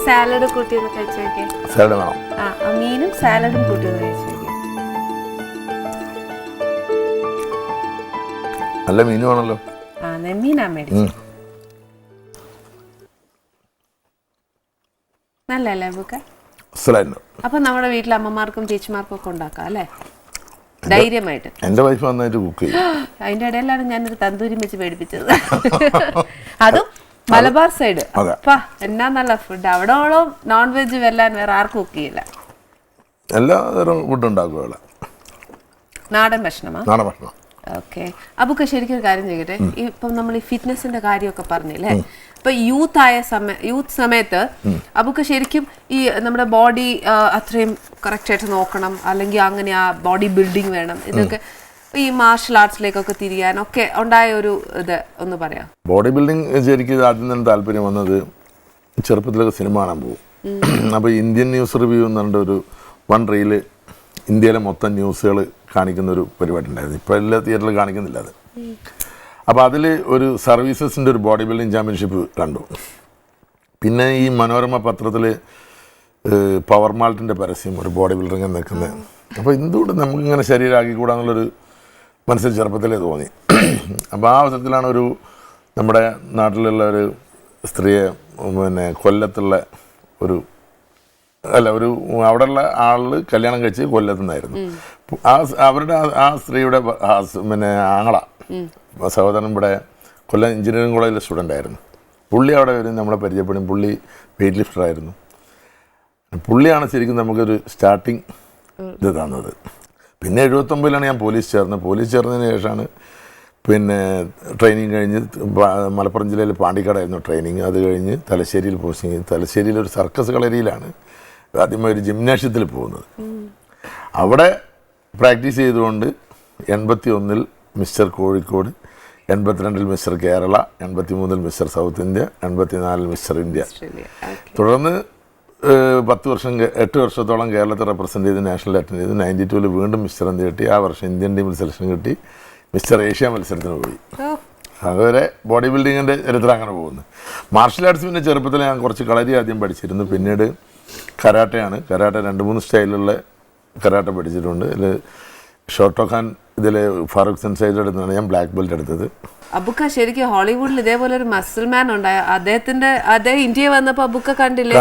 സാലഡ് വേണം, മീനും സാലഡും കൂട്ടി നല്ല മീനും ആണല്ലോ. മീനാ മേടിച്ചു. നല്ലല്ലേ ബുക്ക? അപ്പൊ നമ്മുടെ വീട്ടിലെ അമ്മമാർക്കും ചേച്ചിമാർക്കും ഒക്കെ ഉണ്ടാക്കാം അല്ലേ, ധൈര്യമായിട്ട്. എന്റെ വൈഫ് നന്നായിട്ട് കുക്ക് ചെയ്യും. അതിന്റെ ഇടയിലാണ് ഞാനൊരു തന്തൂരി വെച്ച് പേടിപ്പിച്ചത്. അതും മലബാർ സൈഡ്. എന്നാ നല്ല ഫുഡ്. അവിടോളം നോൺ വെജ് വെല്ലാൻ വേറെ ആർക്കും കുക്ക് ചെയ്യില്ല. എല്ലാ തരം ഫുഡ് ഉണ്ടാക്കുക. നാടൻ ഭക്ഷണമാ. നാടൻ ഭക്ഷണം. ഓക്കെ. അബുക്ക ശരിക്കും ഒരു കാര്യം ചെയ്യട്ടെ, ഇപ്പം നമ്മൾ ഈ ഫിറ്റ്നസിന്റെ കാര്യമൊക്കെ പറഞ്ഞില്ലേ, ഇപ്പൊ യൂത്ത് സമയത്ത് അബുക്ക ശരിക്കും ഈ നമ്മുടെ ബോഡി അത്രയും കറക്റ്റ് ആയിട്ട് നോക്കണം, അല്ലെങ്കിൽ അങ്ങനെ ആ ബോഡി ബിൽഡിങ് വേണം, ഇതൊക്കെ ഈ മാർഷൽ ആർട്സിലേക്കൊക്കെ തിരിയാനൊക്കെ ഉണ്ടായ ഒരു ഇത് ഒന്ന് പറയാം. ബോഡി ബിൽഡിങ് ശരിക്കും ആദ്യം തന്നെ താല്പര്യം വന്നത് ചെറുപ്പത്തിലൊക്കെ സിനിമ കാണാൻ പോകും. അപ്പോൾ ഇന്ത്യൻ ന്യൂസ് റിവ്യൂ എന്ന് പറഞ്ഞ ഒരു 1 റീല് ഇന്ത്യയിലെ മൊത്തം ന്യൂസുകൾ കാണിക്കുന്ന ഒരു പരിപാടി ഉണ്ടായിരുന്നു. ഇപ്പോൾ എല്ലാ തിയേറ്ററിലും കാണിക്കുന്നില്ല അത്. അപ്പോൾ അതിൽ ഒരു സർവീസസിൻ്റെ ഒരു ബോഡി ബിൽഡിംഗ് ചാമ്പ്യൻഷിപ്പ് കണ്ടു. പിന്നെ ഈ മനോരമ പത്രത്തിൽ പവർ മാൾട്ടിൻ്റെ പരസ്യം, ഒരു ബോഡി ബിൽഡറിങ് നിൽക്കുന്നത്. അപ്പോൾ എന്തുകൊണ്ട് നമുക്കിങ്ങനെ ശരീരമാക്കിക്കൂടാന്നുള്ളൊരു മനസ്സിൽ ചെറുപ്പത്തിലേ തോന്നി. അപ്പോൾ ആ അവസരത്തിലാണ് നമ്മുടെ നാട്ടിലുള്ള ഒരു സ്ത്രീയെ പിന്നെ കൊല്ലത്തുള്ള ഒരു അവിടെയുള്ള ആള് കല്യാണം കഴിച്ച് കൊല്ലത്തു നിന്നായിരുന്നു. അവരുടെ ആ സ്ത്രീയുടെ പിന്നെ ആങ്ങള സഹോദരൻ ഇവിടെ കൊല്ലം എഞ്ചിനീയറിംഗ് കോളേജിലെ സ്റ്റുഡൻ്റ് ആയിരുന്നു. പുള്ളി അവിടെ വരും, നമ്മളെ പരിചയപ്പെടും. പുള്ളി വെയിറ്റ് ലിഫ്റ്ററായിരുന്നു. പുള്ളിയാണ് ശരിക്കും നമുക്കൊരു സ്റ്റാർട്ടിങ് ഇത് തന്നത്. പിന്നെ 79-ലാണ് ഞാൻ പോലീസ് ചേർന്നതിന് ശേഷമാണ് പിന്നെ ട്രെയിനിങ് കഴിഞ്ഞ് മലപ്പുറം ജില്ലയിൽ പാണ്ടിക്കാടായിരുന്നു ട്രെയിനിങ്. അത് കഴിഞ്ഞ് തലശ്ശേരിയിൽ പോസ്റ്റിങ്. തലശ്ശേരിയിലൊരു സർക്കസ് കളരിയിലാണ് ആദ്യമായി ഒരു ജിംനാഷ്യത്തിൽ പോകുന്നത്. അവിടെ പ്രാക്ടീസ് ചെയ്തുകൊണ്ട് 81-ൽ മിസ്റ്റർ കോഴിക്കോട്, 82-ൽ മിസ്റ്റർ കേരള, 83-ൽ മിസ്റ്റർ സൗത്ത് ഇന്ത്യ, 84-ൽ മിസ്റ്റർ ഇന്ത്യ. തുടർന്ന് 8 വർഷത്തോളം കേരളത്തെ റെപ്രസെൻ്റ് ചെയ്ത് നാഷണൽ അറ്റൻഡ് ചെയ്ത് 92-ൽ വീണ്ടും മിസ്റ്റർ ഇന്ത്യ കിട്ടി. ആ വർഷം ഇന്ത്യൻ ടീമിൽ സെലക്ഷൻ കിട്ടി. മിസ്റ്റർ ഏഷ്യ മത്സരത്തിന് പോയി. അതുവരെ ബോഡി ബിൽഡിങ്ങിൻ്റെ ചരിത്രം അങ്ങനെ പോകുന്നു. മാർഷൽ ആർട്സ് പിന്നെ ചെറുപ്പത്തിൽ ഞാൻ കുറച്ച് കളരി ആദ്യം പഠിച്ചിരുന്നു. പിന്നീട് കരാട്ടയാണ്. കരാട്ട 2-3 സ്റ്റൈലുള്ള കരാട്ട പഠിച്ചിട്ടുണ്ട്. ഇതിൽ ഷോട്ടോഖാൻ ഇതിൽ ഫാറൂഖ് സെൻസൈഡ് എടുത്താണ് ഞാൻ ബ്ലാക്ക് ബെൽറ്റ് എടുത്തത്. അബുക്ക ശരിക്കും ഹോളിവുഡിൽ ഇതേപോലെ ഒരു മസിൽ മാൻ ഉണ്ടായ അദ്ദേഹം ഇന്ത്യയിൽ വന്നപ്പോ അബുക്ക കണ്ടില്ലേ?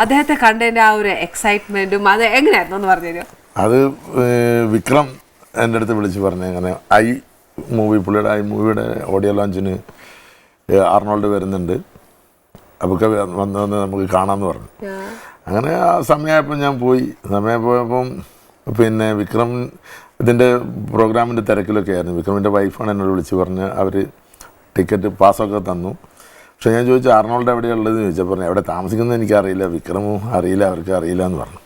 അദ്ദേഹത്തെ കണ്ടതിന്റെ ആ ഒരു എക്സൈറ്റ്മെന്റും അത് എങ്ങനെയായിരുന്നു എന്ന് പറഞ്ഞു. അത് വിക്രം എൻ്റെ അടുത്ത് വിളിച്ച് പറഞ്ഞു, അങ്ങനെ പുള്ളിയുടെ ഐ മൂവിയുടെ ഓഡിയോ ലോഞ്ചിന് ആർണോൾഡ് വരുന്നുണ്ട്, അബുക്ക വന്ന് നമുക്ക് കാണാമെന്ന് പറഞ്ഞു. അങ്ങനെ ആ സമയമായപ്പോൾ ഞാൻ പോയി. പോയപ്പം പിന്നെ വിക്രം ഇതിൻ്റെ പ്രോഗ്രാമിൻ്റെ തിരക്കിലൊക്കെ ആയിരുന്നു. വിക്രമിൻ്റെ വൈഫാണ് എന്നോട് വിളിച്ച് പറഞ്ഞ് അവർ ടിക്കറ്റ് പാസ്സൊക്കെ തന്നു. പക്ഷേ ഞാൻ ചോദിച്ചു ആർണോൾഡ് എവിടെയാണ് ഉള്ളതെന്ന് ചോദിച്ചാൽ പറഞ്ഞു എവിടെ താമസിക്കുന്നത് എനിക്കറിയില്ല, വിക്രമും അറിയില്ല, അവർക്ക് അറിയില്ല എന്ന് പറഞ്ഞു.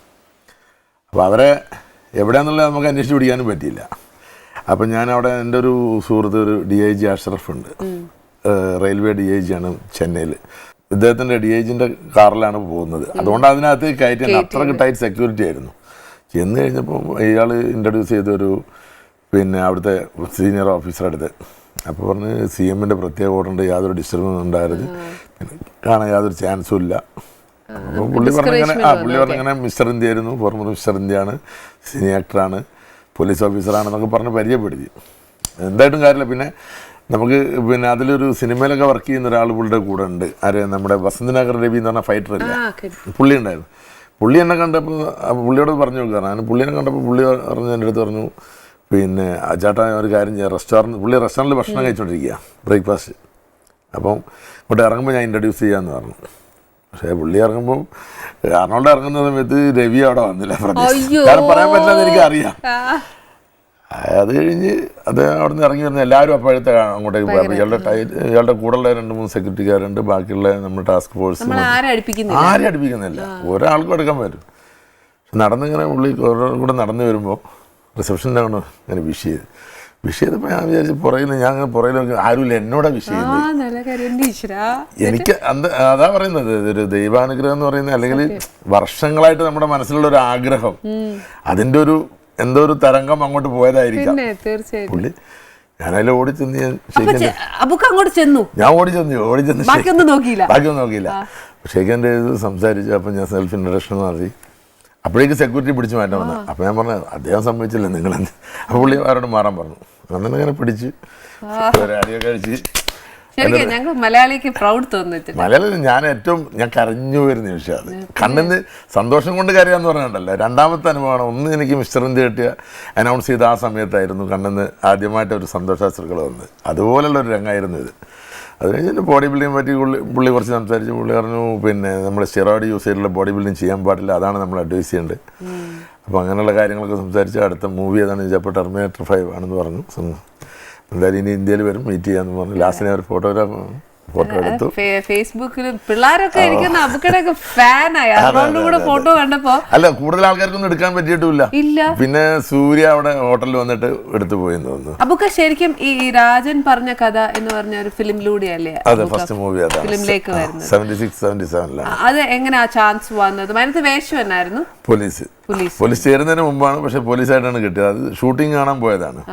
അപ്പോൾ അവരെ എവിടെയാണെന്നുള്ളത് നമുക്ക് അന്വേഷിച്ച് പിടിക്കാനും പറ്റിയില്ല. അപ്പം ഞാനവിടെ എൻ്റെ ഒരു സുഹൃത്ത് ഒരു DIG അഷ്റഫ് ഉണ്ട്, റെയിൽവേ DIG ആണ് ചെന്നൈയിൽ. ഇദ്ദേഹത്തിൻ്റെ DIGൻ്റെ കാറിലാണ് പോകുന്നത്. അതുകൊണ്ട് അതിനകത്ത് കയറ്റി അത്രയ്ക്ക് ടൈറ്റ് സെക്യൂരിറ്റി ആയിരുന്നു. ചെന്ന് കഴിഞ്ഞപ്പോൾ ഇയാൾ ഇൻട്രൊഡ്യൂസ് ചെയ്തൊരു പിന്നെ അവിടുത്തെ സീനിയർ ഓഫീസറുടെ അടുത്ത്. അപ്പോൾ പറഞ്ഞ് CMൻ്റെ പ്രത്യേക ഓർഡർ ഉണ്ട്, യാതൊരു ഡിസ്റ്റർബൻസ് ഉണ്ടാകരുത്, പിന്നെ കാണാൻ യാതൊരു ചാൻസും ഇല്ല. അപ്പോൾ പുള്ളി പറഞ്ഞിങ്ങനെ മിസ്റ്റർ ഇന്ത്യ ആയിരുന്നു, ഫോർമർ മിസ്റ്റർ ഇന്ത്യയാണ്, സിനി ആക്ടറാണ്, പോലീസ് ഓഫീസറാണെന്നൊക്കെ പറഞ്ഞ് പരിചയപ്പെടുത്തി. എന്തായിട്ടും കാര്യമില്ല. പിന്നെ നമുക്ക് പിന്നെ അതിലൊരു സിനിമയിലൊക്കെ വർക്ക് ചെയ്യുന്ന ഒരാൾ പുള്ളിയുടെ കൂടെ ഉണ്ട്. നമ്മുടെ വസന്തനഗർ രവി എന്ന് പറഞ്ഞ ഫൈറ്റർ അല്ലേ, പുള്ളി ഉണ്ടായിരുന്നു. പുള്ളി എന്നെ കണ്ടപ്പോൾ പുള്ളിയോട് പറഞ്ഞു നോക്കുകയാണ്. ഞാൻ പുള്ളിനെ കണ്ടപ്പോൾ പുള്ളി പറഞ്ഞു എൻ്റെ അടുത്ത് പറഞ്ഞു പിന്നെ ചേട്ടാ ഒരു കാര്യം ചെയ്യാം, പുള്ളി റെസ്റ്റോറൻറ്റിൽ ഭക്ഷണം കഴിച്ചുകൊണ്ടിരിക്കുക ബ്രേക്ക്ഫാസ്റ്റ്. അപ്പം ഇങ്ങോട്ട് ഇറങ്ങുമ്പോൾ ഞാൻ ഇൻട്രൊഡ്യൂസ് ചെയ്യാമെന്ന് പറഞ്ഞു. പക്ഷേ പുള്ളി ഇറങ്ങുമ്പോൾ ആർണോൾഡ് ഇറങ്ങുന്ന സമയത്ത് രവി അവിടെ വന്നില്ല. കാരണം പറയാൻ പറ്റില്ലെന്ന് എനിക്കറിയാം. അത് കഴിഞ്ഞ് അത് അവിടെ നിന്ന് ഇറങ്ങി വരുന്ന എല്ലാവരും അപ്പോഴത്തെ അങ്ങോട്ടേക്ക് പോയി. ഇയാളുടെ കൂടെയുള്ള 2-3 സെക്യൂരിറ്റിക്കാരുണ്ട്, ബാക്കിയുള്ള നമ്മുടെ ടാസ്ക് ഫോഴ്സ് ആരും അടുപ്പിക്കുന്നില്ല, ഒരാൾക്കും എടുക്കാൻ പറ്റും. പക്ഷെ നടന്നിങ്ങനെ പുള്ളി കൂടെ നടന്നു വരുമ്പോൾ റിസപ്ഷനിലാണ് ഇങ്ങനെ വിഷ് ചെയ്തപ്പോൾ ഞാൻ വിചാരിച്ചു പുറകിൽ ആരുമില്ല എന്നോടാ വിഷ് ചെയ്യുന്നത്. എനിക്ക് അതാ പറയുന്നത് ഒരു ദൈവാനുഗ്രഹം എന്ന് പറയുന്നത്, അല്ലെങ്കിൽ വർഷങ്ങളായിട്ട് നമ്മുടെ മനസ്സിലുള്ള ഒരു ആഗ്രഹം, അതിൻ്റെ എന്തോ ഒരു തരംഗം അങ്ങോട്ട് പോയതായിരിക്കാം. പുള്ളി ഞാനതിൽ ഓടി ചെന്ന് ഞാൻ ഓടി ചെന്ന് ബാക്കിയൊന്നും നോക്കിയില്ല. ഷെയ്ഖൻ്റെ ഇത് സംസാരിച്ചു. അപ്പം ഞാൻ സെൽഫ് ഇൻട്രഡക്ഷൻ നടത്തി. അപ്പോഴേക്ക് സെക്യൂരിറ്റി പിടിച്ച് മാറ്റാൻ വന്നു. അപ്പം ഞാൻ പറഞ്ഞു അദ്ദേഹം സമ്മതിച്ചില്ല നിങ്ങളെന്ത്. അപ്പോൾ പുള്ളി അവരോട് മാറാൻ പറഞ്ഞു. അങ്ങനെ അങ്ങനെ പിടിച്ച് അടിയൊക്കെ കഴിച്ച് മലയാളി ഞാൻ കരഞ്ഞു വരുന്ന നിമിഷം അത്. കണ്ണിന് സന്തോഷം കൊണ്ട് കരയാന്ന് പറഞ്ഞിട്ടല്ല. രണ്ടാമത്തെ അനുഭവമാണ്. ഒന്ന് എനിക്ക് മിസ്റ്റർ ഇന്ത്യ കിട്ടിയ അനൗൺസ് ചെയ്ത ആ സമയത്തായിരുന്നു കണ്ണിന് ആദ്യമായിട്ട് ഒരു സന്തോഷാശ്രുക്കൾ വന്നത്. അതുപോലുള്ള ഒരു രംഗമായിരുന്നു ഇത്. അത് കഴിഞ്ഞിട്ട് ബോഡി ബിൽഡിങ്ങിനെ പറ്റി പുള്ളി കുറച്ച് സംസാരിച്ചു. പുള്ളി പറഞ്ഞു പിന്നെ നമ്മൾ സ്റ്റിറോയിഡ് യൂസ് ചെയ്തിട്ടുള്ള ബോഡി ബിൽഡിങ് ചെയ്യാൻ പാടില്ല, അതാണ് നമ്മൾ അഡ്വൈസ് ചെയ്യേണ്ടത്. അപ്പോൾ അങ്ങനെയുള്ള കാര്യങ്ങളൊക്കെ സംസാരിച്ച് അടുത്ത മൂവി ഏതാണെന്ന് ചോദിച്ചപ്പോൾ ടെർമിനേറ്റർ 5 ആണെന്ന് പറഞ്ഞു. എന്തായാലും ഇനി ഇന്ത്യയിൽ വരും, മീറ്റ് ചെയ്യാന്ന് പറഞ്ഞു. ലാസ്റ്റിനെ ഒരു ഫോട്ടോ എടുത്തു. ഫേസ്ബുക്കിലും പിള്ളേരൊക്കെ ഇരിക്കുന്ന അബുക്കടൊക്കെ ഫാനായി. അതുകൊണ്ട് ഫോട്ടോ കണ്ടപ്പോ അല്ല കൂടുതൽ ആൾക്കാർക്കൊന്നും എടുക്കാൻ പറ്റിയിട്ടില്ല. പിന്നെ സൂര്യ അവിടെ ഹോട്ടലിൽ വന്നിട്ട് എടുത്തു പോയെന്ന് തോന്നുന്നു. അബുക്ക ശരിക്കും ഈ രാജൻ പറഞ്ഞ കഥ എന്ന് പറഞ്ഞ ഒരു ഫിലിമിലൂടെയല്ലേ? അതെ, ഫസ്റ്റ് മൂവി അതാണ്. ഫിലിമിലേക്ക് വരുന്നത് 76-77. അത് എങ്ങനെയാ ചാൻസ് വന്നത്? അതിനകത്ത് വേഷം എന്നായിരുന്നു? പോലീസ് ചേരുന്നതിന് മുമ്പാണ്. പക്ഷെ പോലീസായിട്ടാണ് കിട്ടിയത്. അത് ഷൂട്ടിംഗ് കാണാൻ പോയതാണ്.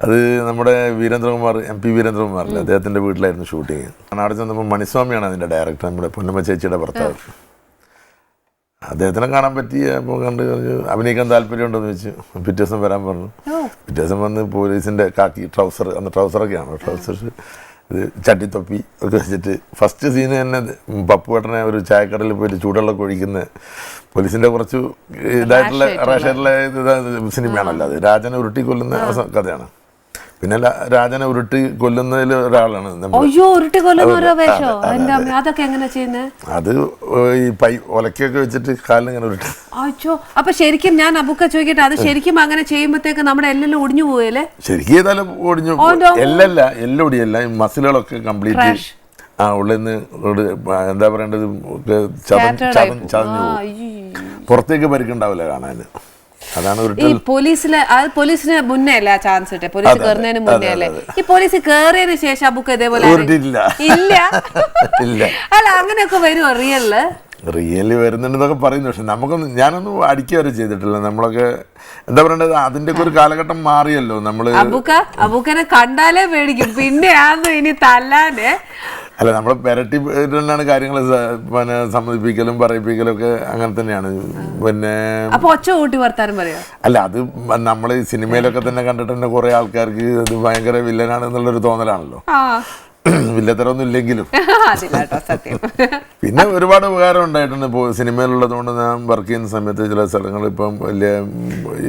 അത് നമ്മുടെ വീരേന്ദ്രകുമാർ, MP വീരേന്ദ്രകുമാറില്ല, അദ്ദേഹത്തിൻ്റെ വീട്ടിലായിരുന്നു ഷൂട്ടിങ്. അവിടെ ചെന്നപ്പോൾ മണിസ്വാമിയാണ് അതിൻ്റെ ഡയറക്ടർ, നമ്മുടെ പൊന്നമ്മ ചേച്ചിയുടെ ഭർത്താവ്. അദ്ദേഹത്തിനെ കാണാൻ പറ്റിയ അപ്പോൾ കണ്ട് അഭിനയിക്കാൻ താല്പര്യമുണ്ടെന്ന് വെച്ച് പിറ്റേ ദിവസം വരാൻ പറഞ്ഞു. പിറ്റേ ദിവസം വന്ന് പോലീസിൻ്റെ കാക്കി ട്രൗസർ, അന്ന് ട്രൗസറൊക്കെയാണ്, ട്രൗസേഴ്സ് ഇത് ചട്ടിത്തൊപ്പി ഒക്കെ വെച്ചിട്ട് ഫസ്റ്റ് സീന് തന്നെ പപ്പുവേട്ടനെ ഒരു ചായക്കടയിൽ പോയിട്ട് ചൂടുവെള്ളം ഒഴിക്കുന്ന പോലീസിൻ്റെ കുറച്ച് ഇതായിട്ടുള്ള റാഷായിട്ടുള്ള സിനിമയാണല്ലോ അത്. രാജനെ ഉരുട്ടി കൊല്ലുന്ന കഥയാണ്. പിന്നെ രാജനെ ഉരുട്ടി കൊല്ലുന്നതിൽ ഒരാളാണ് അത് ഈ ഒലക്കൊക്കെ വെച്ചിട്ട് കാലിങ്ങനെ ഉരുട്ടി. അപ്പൊ ശരിക്കും ഞാൻ അബുക്ക ചോദിക്കട്ടെ, അത് ശരിക്കും അങ്ങനെ ചെയ്യുമ്പോഴത്തേക്ക് നമ്മുടെ എല്ലാം ഒടിഞ്ഞു പോയല്ലേ? ശരിക്കും ഏതായാലും ഒടിഞ്ഞു, എല്ലാം ഒടിയല്ല, ഈ മസിലുകളൊക്കെ കംപ്ലീറ്റ് ഉള്ളിന്ന് എന്താ പറയേണ്ടത് ചതഞ്ഞു പോകും. പുറത്തേക്ക് പരിക്കുണ്ടാവില്ല കാണാൻ. അതാണ് പോലീസിന് മുന്നേ അല്ലേ ചാൻസ് കിട്ടെ? പോലീസ് കയറുന്നതിന് മുന്നേ അല്ലേ? ഈ പോലീസ് കയറിയതിനു ശേഷം അബുക്ക് ഇതേപോലെ ഇല്ല അല്ല അങ്ങനെയൊക്കെ വരുമോ റിയലി വരുന്നുണ്ടെന്നൊക്കെ പറയുന്നു. പക്ഷെ നമുക്കൊന്നും ഞാനൊന്നും അടിക്കുക വരെ ചെയ്തിട്ടില്ല. നമ്മളൊക്കെ എന്താ പറയേണ്ടത്, അതിന്റെ ഒക്കെ ഒരു കാലഘട്ടം മാറിയല്ലോ. നമ്മള് അബുക്കനെ കണ്ടാലേ പേടിക്കും, പിന്നെയാന്ന് ഇനി തല്ലാന്. അല്ല, നമ്മൾ പെരട്ടി തന്നെയാണ് കാര്യങ്ങൾ പിന്നെ സമ്മതിപ്പിക്കലും പറയിപ്പിക്കലും ഒക്കെ അങ്ങനെ തന്നെയാണ്. പിന്നെ ഒച്ച കൂട്ടി വർത്താനം പറയാ. അല്ല, അത് നമ്മൾ സിനിമയിലൊക്കെ തന്നെ കണ്ടിട്ട് തന്നെ കുറെ ആൾക്കാർക്ക് അത് ഭയങ്കര വില്ലനാണ് എന്നുള്ളൊരു തോന്നലാണല്ലോ. വില്ലത്തരമൊന്നും ഇല്ലെങ്കിലും. പിന്നെ ഒരുപാട് ഉപകാരം ഉണ്ടായിട്ടുണ്ട്. ഇപ്പോൾ സിനിമയിലുള്ളത് കൊണ്ട് ഞാൻ വർക്ക് ചെയ്യുന്ന സമയത്ത് ചില സ്ഥലങ്ങൾ ഇപ്പം വലിയ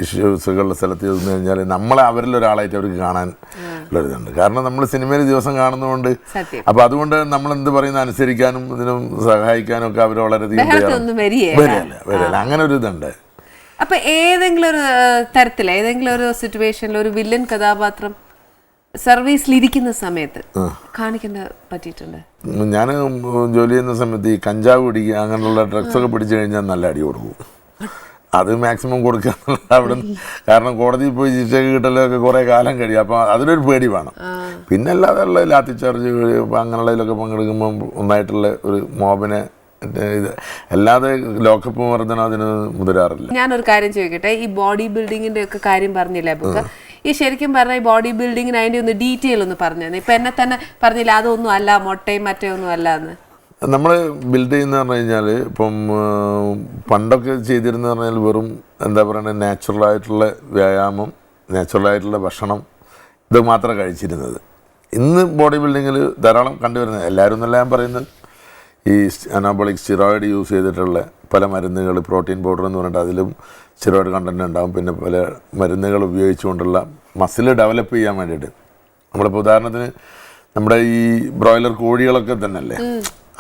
ഇഷ്യൂസുകളുടെ സ്ഥലത്ത് ചെന്ന് കഴിഞ്ഞാൽ നമ്മളെ അവരിലൊരാളായിട്ട് അവർക്ക് കാണാൻ ഉള്ളൊരിതുണ്ട്. കാരണം നമ്മൾ സിനിമയിൽ ദിവസം കാണുന്നതുകൊണ്ട്, അപ്പം അതുകൊണ്ട് നമ്മൾ എന്ത് പറയുന്ന അനുസരിക്കാനും ഇതിനും സഹായിക്കാനും ഒക്കെ അവർ വളരെയധികം വരില്ല. അങ്ങനെ ഒരു ഇതുണ്ട്. അപ്പൊ ഏതെങ്കിലും ഒരു തരത്തിൽ ഏതെങ്കിലും ഒരു സിറ്റുവേഷനിൽ ഒരു വില്ലൻ കഥാപാത്രം സർവീസിലിരിക്കുന്ന സമയത്ത് കാണിക്കാൻ പറ്റിയിട്ടുണ്ട്? ഞാൻ ജോലി ചെയ്യുന്ന സമയത്ത് ഈ കഞ്ചാവ് പിടിക്കുക അങ്ങനെയുള്ള ഡ്രഗ്സ് ഒക്കെ പിടിച്ചു കഴിഞ്ഞാൽ നല്ല അടി കൊടുക്കും. അത് മാക്സിമം കൊടുക്കുക അവിടെ. കാരണം കോടതിയിൽ പോയി ശിക്ഷ കിട്ടലൊക്കെ കുറേ കാലം കഴിയും. അപ്പോൾ അതിനൊരു പേടി വേണം. പിന്നെ അല്ലാതെ ഉള്ള ലാത്തി ചാർജ് അങ്ങനെയുള്ളതിലൊക്കെ പങ്കെടുക്കുമ്പോൾ ഒന്നായിട്ടുള്ള ഒരു മോബിനെ ഇത് അല്ലാതെ ലോക്കപ്പ് മർദ്ദനം അതിന് മുതിരാറില്ല. ഞാനൊരു കാര്യം ചോദിക്കട്ടെ, ഈ ബോഡി ബിൽഡിങ്ങിന്റെ ഒക്കെ കാര്യം പറഞ്ഞില്ലേ അബുക്ക? ഈ ശരിക്കും പറഞ്ഞാൽ ഈ ബോഡി ബിൽഡിങ്ങിന് അതിന്റെ ഒന്ന് ഡീറ്റെയിൽ ഒന്ന് പറഞ്ഞു. ഇപ്പൊ എന്നെ തന്നെ പറഞ്ഞില്ല അതൊന്നും അല്ല, മുട്ടയും മറ്റേ ഒന്നും അല്ല എന്ന്. നമ്മൾ ബിൽഡ് ചെയ്യുന്ന പറഞ്ഞു കഴിഞ്ഞാൽ ഇപ്പം പണ്ടൊക്കെ ചെയ്തിരുന്ന പറഞ്ഞാൽ വെറും എന്താ പറയുക നാച്ചുറലായിട്ടുള്ള വ്യായാമം, നാച്ചുറലായിട്ടുള്ള ഭക്ഷണം ഇത് മാത്രം കഴിച്ചിരുന്നത്. ഇന്ന് ബോഡി ബിൽഡിങ്ങിൽ ധാരാളം കണ്ടുവരുന്നത്, എല്ലാവരും എന്നല്ല ഞാൻ പറയുന്നത്, ഈ അനാബോളിക് സ്റ്റിറോയിഡ് യൂസ് ചെയ്തിട്ടുള്ള പല മരുന്നുകൾ, പ്രോട്ടീൻ പൗഡർ എന്ന് പറഞ്ഞിട്ട് അതിലും സ്റ്റിറോയിഡ് കണ്ടൻറ്റ് ഉണ്ടാകും. പിന്നെ പല മരുന്നുകൾ ഉപയോഗിച്ചുകൊണ്ടുള്ള മസിൽ ഡെവലപ്പ് ചെയ്യാൻ വേണ്ടിയിട്ട്. നമ്മളിപ്പോൾ ഉദാഹരണത്തിന് നമ്മുടെ ഈ ബ്രോയിലർ കോഴികളൊക്കെ തന്നെ അല്ലേ,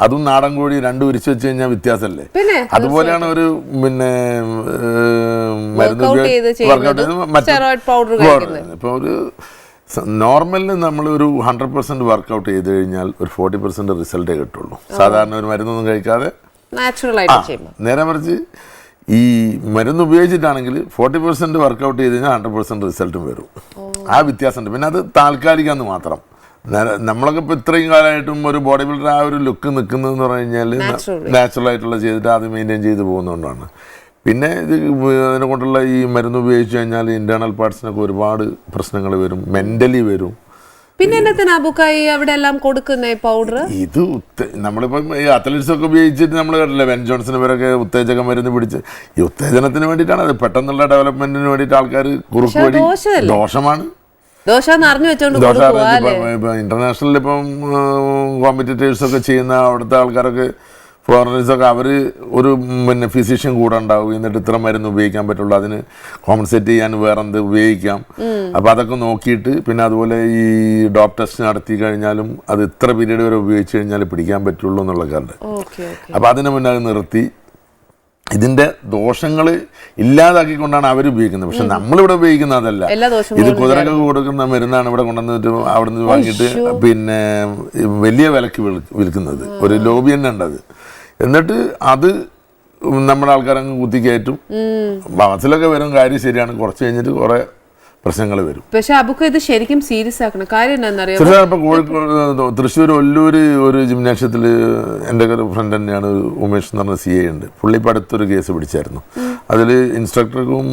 അതും നാടൻ കോഴി രണ്ടും ഉരിച്ചു വെച്ച് കഴിഞ്ഞാൽ വ്യത്യാസമല്ലേ? അതുപോലെയാണ് ഒരു പിന്നെ മരുന്ന് വർക്കൗട്ട് ചെയ്ത് ഇപ്പോൾ ഒരു നോർമലിന് നമ്മൾ ഒരു 100% വർക്കൗട്ട് ചെയ്ത് കഴിഞ്ഞാൽ ഒരു 40% റിസൾട്ടേ കിട്ടുള്ളൂ. സാധാരണ ഒരു മരുന്നൊന്നും കഴിക്കാതെ നേരെ മറിച്ച് ഈ മരുന്ന് ഉപയോഗിച്ചിട്ടാണെങ്കിൽ 40% വർക്കൗട്ട് ചെയ്ത് കഴിഞ്ഞാൽ 100% റിസൾട്ടും വരും. ആ വ്യത്യാസമുണ്ട്. പിന്നെ അത് താൽക്കാലികമെന്ന് മാത്രം. നമ്മളൊക്കെ ഇപ്പോൾ ഇത്രയും കാലമായിട്ടും ഒരു ബോഡി ബിൽഡർ ആ ഒരു ലുക്ക് നിൽക്കുന്നതെന്ന് പറഞ്ഞു കഴിഞ്ഞാൽ നാച്ചുറലായിട്ടുള്ള ചെയ്തിട്ട് അത് മെയിൻറ്റെയിൻ ചെയ്ത് പോകുന്നതുകൊണ്ടാണ്. പിന്നെ ഇത് അതിനെ കൊണ്ടുള്ള ഈ മരുന്ന് ഉപയോഗിച്ച് കഴിഞ്ഞാൽ ഇൻറ്റേർണൽ പാർട്സിനൊക്കെ ഒരുപാട് പ്രശ്നങ്ങൾ വരും, മെൻ്റലി വരും. പിന്നെ അവിടെ എല്ലാം കൊടുക്കുന്ന പൗഡർ ഇത് നമ്മളിപ്പം ഈ അത്ലറ്റ്സ് ഒക്കെ ഉപയോഗിച്ചിട്ട് നമ്മൾ കണ്ടില്ല, ബെൻ ജോൺസിന് ഇവരൊക്കെ ഉത്തേജക മരുന്ന് പിടിച്ച് ഈ ഉത്തേജനത്തിന് വേണ്ടിയിട്ടാണ്. അത് പെട്ടെന്നുള്ള ഡെവലപ്മെന്റിന് വേണ്ടിയിട്ട് ആൾക്കാർ കുറുക്ക് വഴി ദോഷമാണ്. ഇന്റർനാഷണൽ ഇപ്പം കോമ്പറ്റീറ്റേഴ്സ് ഒക്കെ ചെയ്യുന്ന അവിടുത്തെ ആൾക്കാരൊക്കെ ഫോറിനേഴ്സൊക്കെ അവർ ഒരു പിന്നെ ഫിസിഷ്യൻ കൂടെ ഉണ്ടാവും. എന്നിട്ട് ഇത്ര മരുന്ന് ഉപയോഗിക്കാൻ പറ്റുള്ളൂ, അതിന് കോമ്പൻസേറ്റ് ചെയ്യാൻ വേറെ എന്ത് ഉപയോഗിക്കാം. അപ്പോൾ അതൊക്കെ നോക്കിയിട്ട് പിന്നെ അതുപോലെ ഈ ഡോപ്പ് ടെസ്റ്റ് നടത്തി കഴിഞ്ഞാലും അത് ഇത്ര പീരീഡ് വരെ ഉപയോഗിച്ച് കഴിഞ്ഞാൽ പിടിക്കാൻ പറ്റുള്ളൂ എന്നുള്ളതൊക്കെ ഉണ്ട്. അപ്പോൾ അതിന് മുന്നേ അത് നിർത്തി ഇതിൻ്റെ ദോഷങ്ങൾ ഇല്ലാതാക്കിക്കൊണ്ടാണ് അവർ ഉപയോഗിക്കുന്നത്. പക്ഷെ നമ്മളിവിടെ ഉപയോഗിക്കുന്ന അതല്ല. ഇത് കുതിരക്ക് കൊടുക്കുന്ന മരുന്നാണ് ഇവിടെ കൊണ്ടുവന്നിട്ട് അവിടെ നിന്ന് വാങ്ങിയിട്ട് പിന്നെ വലിയ വിലക്ക് വിൽക്കുന്നത്. ഒരു ലോബി തന്നെ ഉണ്ട് അത്. എന്നിട്ട് അത് നമ്മുടെ ആൾക്കാരങ്ങ് കുത്തിക്കയറ്റും. ബസ്സിലൊക്കെ വരും, കാര്യം ശരിയാണ്. കുറച്ച് കഴിഞ്ഞിട്ട് കുറെ പ്രശ്നങ്ങൾ വരും. പക്ഷെ അബുക്ക് ഇത് ശരിക്കും സീരിയസ് ആക്കണം. കാര്യം എന്താണെന്നറിയാം, ഇപ്പൊ കോഴിക്കോട് തൃശ്ശൂർ ഒല്ലൂര് ഒരു ജിംനാഷ്യത്തിൽ എൻ്റെ ഒരു ഫ്രണ്ട് തന്നെയാണ് ഉമേഷ് എന്ന് പറഞ്ഞ CA ഉണ്ട്. പുള്ളി ഇപ്പം അടുത്തൊരു കേസ് പിടിച്ചായിരുന്നു. അതിൽ ഇൻസ്ട്രക്ടർക്കും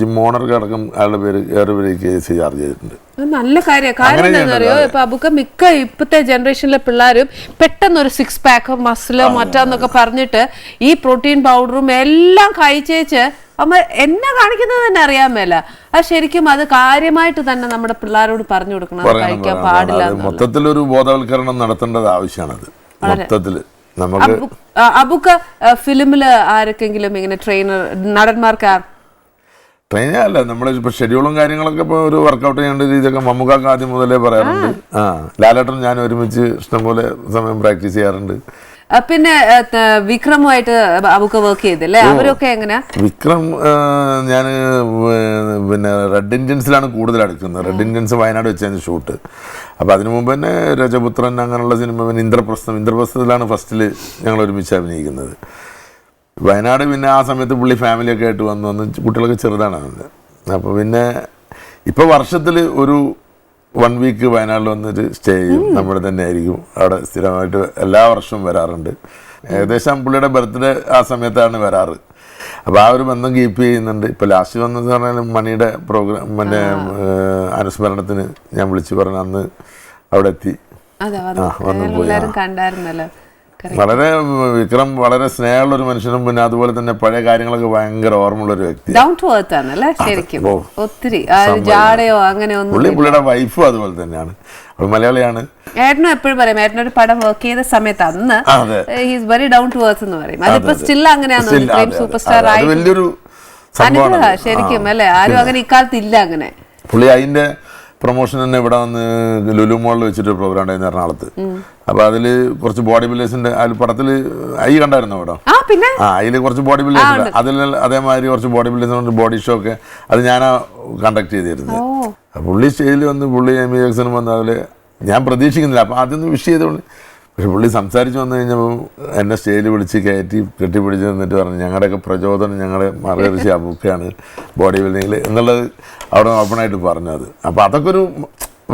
ജിം ഓണർക്കും അടക്കം അയാളുടെ പേര് ഏറെ പേര് കേസ് ചാർജ് ചെയ്തിട്ടുണ്ട്. നല്ല കാര്യം എന്താണെന്നറിയോ, ഇപ്പൊ അബുക്ക മിക്ക ഇപ്പത്തെ ജനറേഷനിലെ പിള്ളേരും പെട്ടെന്ന് ഒരു 6 പാക്ക് മസിലോ മറ്റാന്നൊക്കെ പറഞ്ഞിട്ട് ഈ പ്രോട്ടീൻ പൗഡറും എല്ലാം കഴിച്ചേച്ച് അമ്മ എന്നെ കാണിക്കുന്നത് തന്നെ അറിയാൻ മേല. അത് ശരിക്കും അത് കാര്യമായിട്ട് തന്നെ നമ്മുടെ പിള്ളേരോട് പറഞ്ഞു കൊടുക്കണം, കഴിക്കാൻ പാടില്ല. മൊത്തത്തിലൊരു ബോധവൽക്കരണം നടത്തേണ്ടത് ആവശ്യമാണത്. മൊത്തത്തില് നമുക്ക് അബുക്ക ഫിലിമില് ആരൊക്കെങ്കിലും ഇങ്ങനെ ട്രെയിനർ നടന്മാർക്ക് ട്രെയിനേ അല്ല, നമ്മുടെ ഇപ്പോൾ ഷെഡ്യൂളും കാര്യങ്ങളൊക്കെ ഇപ്പോൾ ഒരു വർക്കൗട്ട് ചെയ്യേണ്ട രീതിയൊക്കെ മമ്മൂക്കാക്ക് ആദ്യം മുതലേ പറയാറുണ്ട്. ലാലേട്ടൻ ഞാൻ ഒരുമിച്ച് ഇഷ്ടംപോലെ സമയം പ്രാക്ടീസ് ചെയ്യാറുണ്ട്. പിന്നെ വിക്രമുമായിട്ട് അബുക്ക വർക്ക് ചെയ്തല്ലേ, അവരൊക്കെ എങ്ങനെയാ? വിക്രം ഞാൻ പിന്നെ റെഡ് ഇന്ത്യൻസിലാണ് കൂടുതൽ അടുക്കുന്നത്. റെഡ് ഇന്ത്യൻസ് വയനാട് വെച്ചായിരുന്നു ഷൂട്ട്. അപ്പോൾ അതിനു മുമ്പ് തന്നെ രജപുത്രൻ അങ്ങനെയുള്ള സിനിമ, പിന്നെ ഇന്ദ്രപ്രസ്ഥത്തിലാണ് ഫസ്റ്റിൽ ഞങ്ങൾ ഒരുമിച്ച് അഭിനയിക്കുന്നത്. വയനാട് പിന്നെ ആ സമയത്ത് പുള്ളി ഫാമിലിയൊക്കെ ആയിട്ട് വന്ന് കുട്ടികളൊക്കെ ചെറുതാണ്. അപ്പോൾ പിന്നെ ഇപ്പോൾ വർഷത്തിൽ ഒരു 1 വീക്ക് വയനാട്ടിൽ വന്നിട്ട് സ്റ്റേ ചെയ്യും. നമ്മുടെ തന്നെ ആയിരിക്കും അവിടെ സ്ഥിരമായിട്ട് എല്ലാ വർഷവും വരാറുണ്ട്. ഏകദേശം പുള്ളിയുടെ ബർത്ത്ഡേ ആ സമയത്താണ് വരാറ്. അപ്പോൾ ആ ഒരു ബന്ധം കീപ്പ് ചെയ്യുന്നുണ്ട്. ഇപ്പോൾ ലാസ്റ്റ് വന്നത് പറഞ്ഞാൽ മണിയുടെ പ്രോഗ്രാം മറ്റേ അനുസ്മരണത്തിന് ഞാൻ വിളിച്ച് പറഞ്ഞ അന്ന് അവിടെ എത്തി വന്നു പോയി. വളരെ വിക്രം വളരെ സ്നേഹമുള്ള ഒരു മനുഷ്യനും പിന്നെ അതുപോലെ തന്നെ പഴയ കാര്യങ്ങളൊക്കെ ഭയങ്കര ഓർമ്മയുള്ള ഒരു വ്യക്തി. ഡൗൺ ടു എർത്ത് ആണല്ലേ ശരിക്കും. ഒത്തിരി ജാടയോ അങ്ങനെ ഒന്നും. പുള്ളിയുടെ വൈഫും അതുപോലെ തന്നെയാണ്, അവൾ മലയാളിയാണ്. ഏട്ടനും എപ്പോഴും പറയും, ഏട്ടനൊരു പടം വർക്ക് ചെയ്ത സമയത്ത് അന്ന് he's very down to earth എന്ന് പറയും. അതിപ്പോ സ്റ്റിൽ അങ്ങനെയാണ്, സൂപ്പർ സ്റ്റാർ ആയി വലിയൊരു ശരിക്കും അല്ലെ. ആരും അങ്ങനെ ഇക്കാലത്ത് ഇല്ല അങ്ങനെ. പുള്ളി അതിന്റെ പ്രൊമോഷൻ തന്നെ ഇവിടെ വന്ന് ലുലു മോളിൽ വെച്ചിട്ട് പ്രോഗ്രാം ഉണ്ടായിരുന്നു എറണാകുളത്ത്. അപ്പൊ അതില് കുറച്ച് ബോഡി ബിൽഡേഴ്സിന്റെ അതിൽ പടത്തില് ഐ കണ്ടായിരുന്നു അവിടെ. അതില് കുറച്ച് ബോഡി ബിൽഡേഴ്സ്, അതിൽ അതേമാതിരി കുറച്ച് ബോഡി ബിൽഡേഴ്സ് ബോഡി ഷോ ഒക്കെ അത് ഞാനാ കണ്ടക്ട് ചെയ്തിരുന്നത്. പുള്ളി സ്റ്റേജിൽ വന്ന് പുള്ളി എമി ജാക്സനും വന്ന് അതില് ഞാൻ പ്രതീക്ഷിക്കുന്നില്ല. അപ്പൊ ആദ്യം വിഷ് ചെയ്തോണ്ട്, പക്ഷെ പുള്ളി സംസാരിച്ച് വന്നു കഴിഞ്ഞപ്പോൾ എന്നെ സ്റ്റേജിൽ വിളിച്ച് കയറ്റി കെട്ടിപ്പിടിച്ച് നിന്നിട്ട് പറഞ്ഞു ഞങ്ങളുടെയൊക്കെ പ്രചോദനം ഞങ്ങളെ മാർഗദർശി അബുക്കയാണ് ബോഡി ബിൽഡിങ്ങിൽ എന്നുള്ളത് അവിടെ ഓപ്പണായിട്ട് പറഞ്ഞത്. അപ്പോൾ അതൊക്കെ ഒരു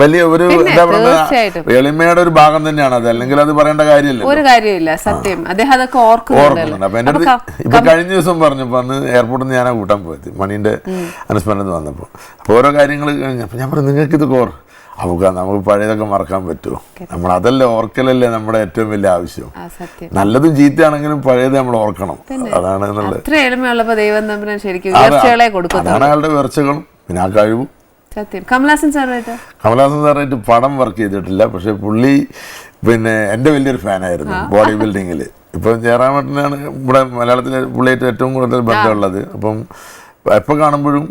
വലിയ ഒരു എന്താ പറയുക എളിമയുടെ ഒരു ഭാഗം തന്നെയാണ് അത്. അല്ലെങ്കിൽ അത് പറയേണ്ട കാര്യമില്ല. സത്യം അദ്ദേഹം അതൊക്കെ ഓർക്കുന്നുണ്ട്. അപ്പൊ എൻ്റെ അടുത്ത് ഇപ്പൊ കഴിഞ്ഞ ദിവസം പറഞ്ഞപ്പോൾ അന്ന് എയർപോർട്ടിൽ നിന്ന് ഞാനാ കൂട്ടാൻ പോയത് മണീന്റെ അനുസ്മരണത്തിന് വന്നപ്പോൾ. അപ്പോൾ ഓരോ കാര്യങ്ങൾ കഴിഞ്ഞപ്പോൾ ഞാൻ പറഞ്ഞു നിങ്ങൾക്ക് ഇത് നമുക്ക് പഴയതൊക്കെ മറക്കാൻ പറ്റുമോ? നമ്മൾ അതല്ലേ ഓർക്കലല്ലേ നമ്മുടെ ഏറ്റവും വലിയ ആവശ്യം. നല്ലതും ചീത്തയാണെങ്കിലും പഴയത് നമ്മൾ ഓർക്കണം. അതാണ് അതാണ് അയാളുടെ ഉയർച്ചകളും പിന്നെ ആ കഴിവും. കമലഹാസൻ സാറായിട്ട് പടം വർക്ക് ചെയ്തിട്ടില്ല, പക്ഷെ പുള്ളി പിന്നെ എൻ്റെ വലിയൊരു ഫാനായിരുന്നു ബോഡി ബിൽഡിങ്ങിൽ. ഇപ്പം ജയറാമേട്ടനാണ് ഇവിടെ മലയാളത്തിലെ പുള്ളിയായിട്ട് ഏറ്റവും കൂടുതൽ ബന്ധമുള്ളത്. അപ്പം എപ്പോൾ കാണുമ്പോഴും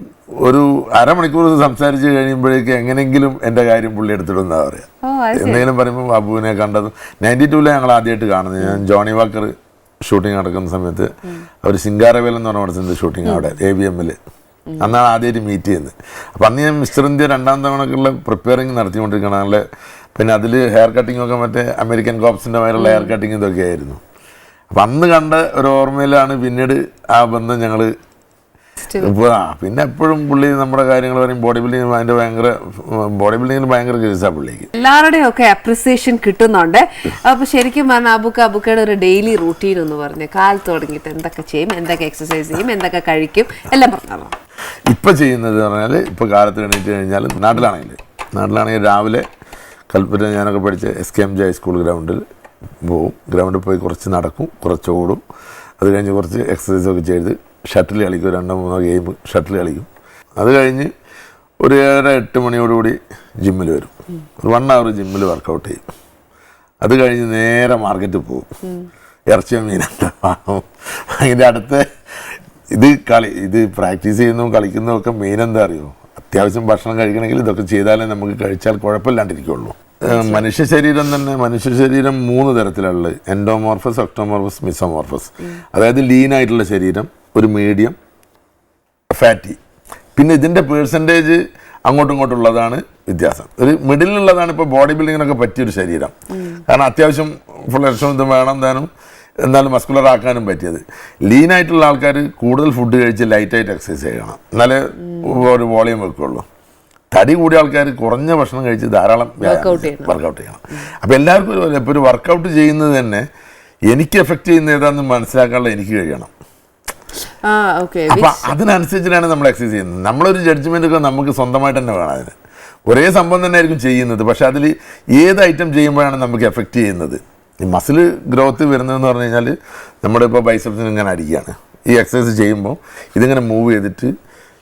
ഒരു അരമണിക്കൂർ സംസാരിച്ച് കഴിയുമ്പോഴേക്ക് എങ്ങനെയെങ്കിലും എൻ്റെ കാര്യം പുള്ളി എടുത്തിടുന്നാ പറയാം. എന്തെങ്കിലും പറയുമ്പോൾ ബാബുവിനെ കണ്ടതും 92 ഞങ്ങൾ ആദ്യമായിട്ട് കാണുന്നത്. ഞാൻ ജോണി വാക്കർ ഷൂട്ടിംഗ് നടക്കുന്ന സമയത്ത് അവർ സിംഗാരവേൽ എന്ന് പറഞ്ഞ പടത്തിൻ്റെ ഷൂട്ടിംഗ് അവിടെ ABMൽ അന്നാണ് ആദ്യമായിട്ട് മീറ്റ് ചെയ്യുന്നത്. അപ്പം അന്ന് ഞാൻ മിസ്റ്റർ ഇന്ത്യ 2ാം തവണക്കുള്ള പ്രിപ്പയറിങ് നടത്തിക്കൊണ്ടിരിക്കണം. നല്ല പിന്നെ അതിൽ ഹെയർ കട്ടിങ്ങൊക്കെ മറ്റേ അമേരിക്കൻ കോപ്സിൻ്റെ മേലുള്ള ഹെയർ കട്ടിങ് ഇതൊക്കെ ആയിരുന്നു. അപ്പം അന്ന് കണ്ട ഒരു ഓർമ്മയിലാണ് പിന്നീട് ആ ബന്ധം ഞങ്ങൾ പിന്നെ എപ്പോഴും പുള്ളി നമ്മുടെ കാര്യങ്ങൾ പറയും. ബോഡി ബിൽഡിങ്ങിൽ ഭയങ്കര കേസാണ് പുള്ളിക്ക്. എല്ലാവരുടെയും ഒക്കെ അപ്രിസിയേഷൻ കിട്ടുന്നുണ്ട്. അപ്പൊ ശരിക്കും പറഞ്ഞാൽ അബുക്കയുടെ ഒരു ഡെയിലി റൂട്ടീൻ എന്ന് പറഞ്ഞ് കാലത്ത് തുടങ്ങിയിട്ട് എന്തൊക്കെ ചെയ്യും, എന്തൊക്കെ എക്സസൈസ് ചെയ്യും, എന്തൊക്കെ കഴിക്കും എല്ലാം പറഞ്ഞോ. ഇപ്പൊ ചെയ്യുന്നത് പറഞ്ഞാൽ ഇപ്പൊ കാലത്ത് എണീറ്റ് കഴിഞ്ഞാൽ നാട്ടിലാണെങ്കിൽ രാവിലെ കൽപ്പറ്റ ഞാനൊക്കെ പഠിച്ച SKMJ ഹൈസ്കൂൾ ഗ്രൗണ്ടിൽ പോവും. ഗ്രൗണ്ടിൽ പോയി കുറച്ച് നടക്കും, കുറച്ച് ഓടും. അത് കഴിഞ്ഞ് കുറച്ച് എക്സസൈസൊക്കെ ചെയ്ത് ഷട്ടിൽ കളിക്കും. 2-3 ഗെയിം ഷട്ടിൽ കളിക്കും. അത് കഴിഞ്ഞ് ഒരു 7-8 മണിയോടുകൂടി ജിമ്മിൽ വരും. ഒരു 1 hour ജിമ്മിൽ വർക്കൗട്ട് ചെയ്യും. അത് കഴിഞ്ഞ് നേരെ മാർക്കറ്റിൽ പോകും. ഇറച്ചിയോ മീനെന്താ വാങ്ങും. അതിൻ്റെ അടുത്ത ഇത് പ്രാക്ടീസ് ചെയ്യുന്നതും കളിക്കുന്നതും ഒക്കെ മെയിൻ എന്താ അറിയുമോ? അത്യാവശ്യം ഭക്ഷണം കഴിക്കണമെങ്കിൽ ഇതൊക്കെ ചെയ്താലേ നമുക്ക് കഴിച്ചാൽ കുഴപ്പമില്ലാണ്ടിരിക്കുള്ളൂ. മനുഷ്യ ശരീരം 3 തരത്തിലുള്ളത്: എൻഡോമോർഫസ്, ഒക്ടോമോർഫസ്, മിസോമോർഫസ്. അതായത് ലീനായിട്ടുള്ള ശരീരം, ഒരു മീഡിയം, ഫാറ്റി. പിന്നെ ഇതിൻ്റെ പേഴ്സൻറ്റേജ് അങ്ങോട്ടും ഇങ്ങോട്ടുള്ളതാണ് വ്യത്യാസം. ഒരു മിഡിലുള്ളതാണ് ഇപ്പോൾ ബോഡി ബിൽഡിങ്ങിനൊക്കെ പറ്റിയൊരു ശരീരം. കാരണം അത്യാവശ്യം ഫ്ലഷും ഇതും വേണം താനും, എന്നാലും മസ്കുലർ ആക്കാനും പറ്റിയത്. ലീനായിട്ടുള്ള ആൾക്കാർ കൂടുതൽ ഫുഡ് കഴിച്ച് ലൈറ്റായിട്ട് എക്സസൈസ് ചെയ്യണം, എന്നാലേ ഒരു വോളിയം വെക്കുള്ളൂ. തടി കൂടിയ ആൾക്കാർ കുറഞ്ഞ ഭക്ഷണം കഴിച്ച് ധാരാളം വർക്കൗട്ട് ചെയ്യണം. അപ്പോൾ എല്ലാവർക്കും ഇപ്പോൾ ഒരു വർക്കൗട്ട് ചെയ്യുന്നത് തന്നെ എനിക്ക് എഫക്റ്റ് ചെയ്യുന്ന ഏതാണെന്ന് മനസ്സിലാക്കാനുള്ള എനിക്ക് കഴിയണം. അപ്പം അതിനനുസരിച്ചിട്ടാണ് നമ്മൾ എക്സസൈസ് ചെയ്യുന്നത്. നമ്മളൊരു ജഡ്ജ്മെൻ്റ് ഒക്കെ നമുക്ക് സ്വന്തമായിട്ട് തന്നെ വേണം. അതിന് ഒരേ സംഭവം തന്നെ ആയിരിക്കും ചെയ്യുന്നത്, പക്ഷെ അതിൽ ഏത് ഐറ്റം ചെയ്യുമ്പോഴാണ് നമുക്ക് എഫക്റ്റ് ചെയ്യുന്നത്. ഈ മസിൽ ഗ്രോത്ത് വരുന്നതെന്ന് പറഞ്ഞു കഴിഞ്ഞാൽ നമ്മുടെ ഇപ്പോൾ ബൈസെപ്സിന് ഇങ്ങനെ അടിക്കുകയാണ്. ഈ എക്സസൈസ് ചെയ്യുമ്പോൾ ഇതിങ്ങനെ മൂവ് ചെയ്തിട്ട്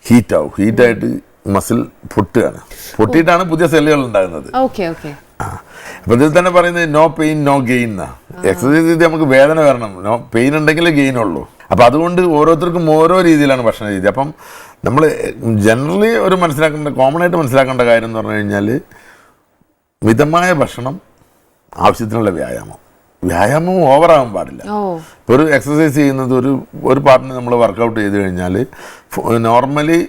ഹീറ്റാവും. ഹീറ്റായിട്ട് മസിൽ പൊട്ടുകയാണ്. പൊട്ടിയിട്ടാണ് പുതിയ സെല്ലുകൾ ഉണ്ടാകുന്നത്. അപ്പോൾ ഇതിൽ തന്നെ പറയുന്നത് നോ പെയിൻ നോ ഗെയിൻ എന്നാ. എക്സസൈസ് ചെയ്ത് നമുക്ക് വേദന വരണം, നോ പെയിൻ ഉണ്ടെങ്കിലേ ഗെയിൻ ഉള്ളൂ. അപ്പോൾ അതുകൊണ്ട് ഓരോരുത്തർക്കും ഓരോ രീതിയിലാണ് ഭക്ഷണ രീതി. അപ്പം നമ്മൾ ജനറലി ഒരു കോമൺ ആയിട്ട് മനസ്സിലാക്കേണ്ട കാര്യം എന്ന് പറഞ്ഞു കഴിഞ്ഞാൽ മിതമായ ഭക്ഷണം, ആവശ്യത്തിനുള്ള വ്യായാമം ഓവറാകാൻ പാടില്ല. ഒരു എക്സസൈസ് ചെയ്യുന്നത് ഒരു പാർട്ടിന് നമ്മൾ വർക്കൗട്ട് ചെയ്ത് കഴിഞ്ഞാൽ നോർമലി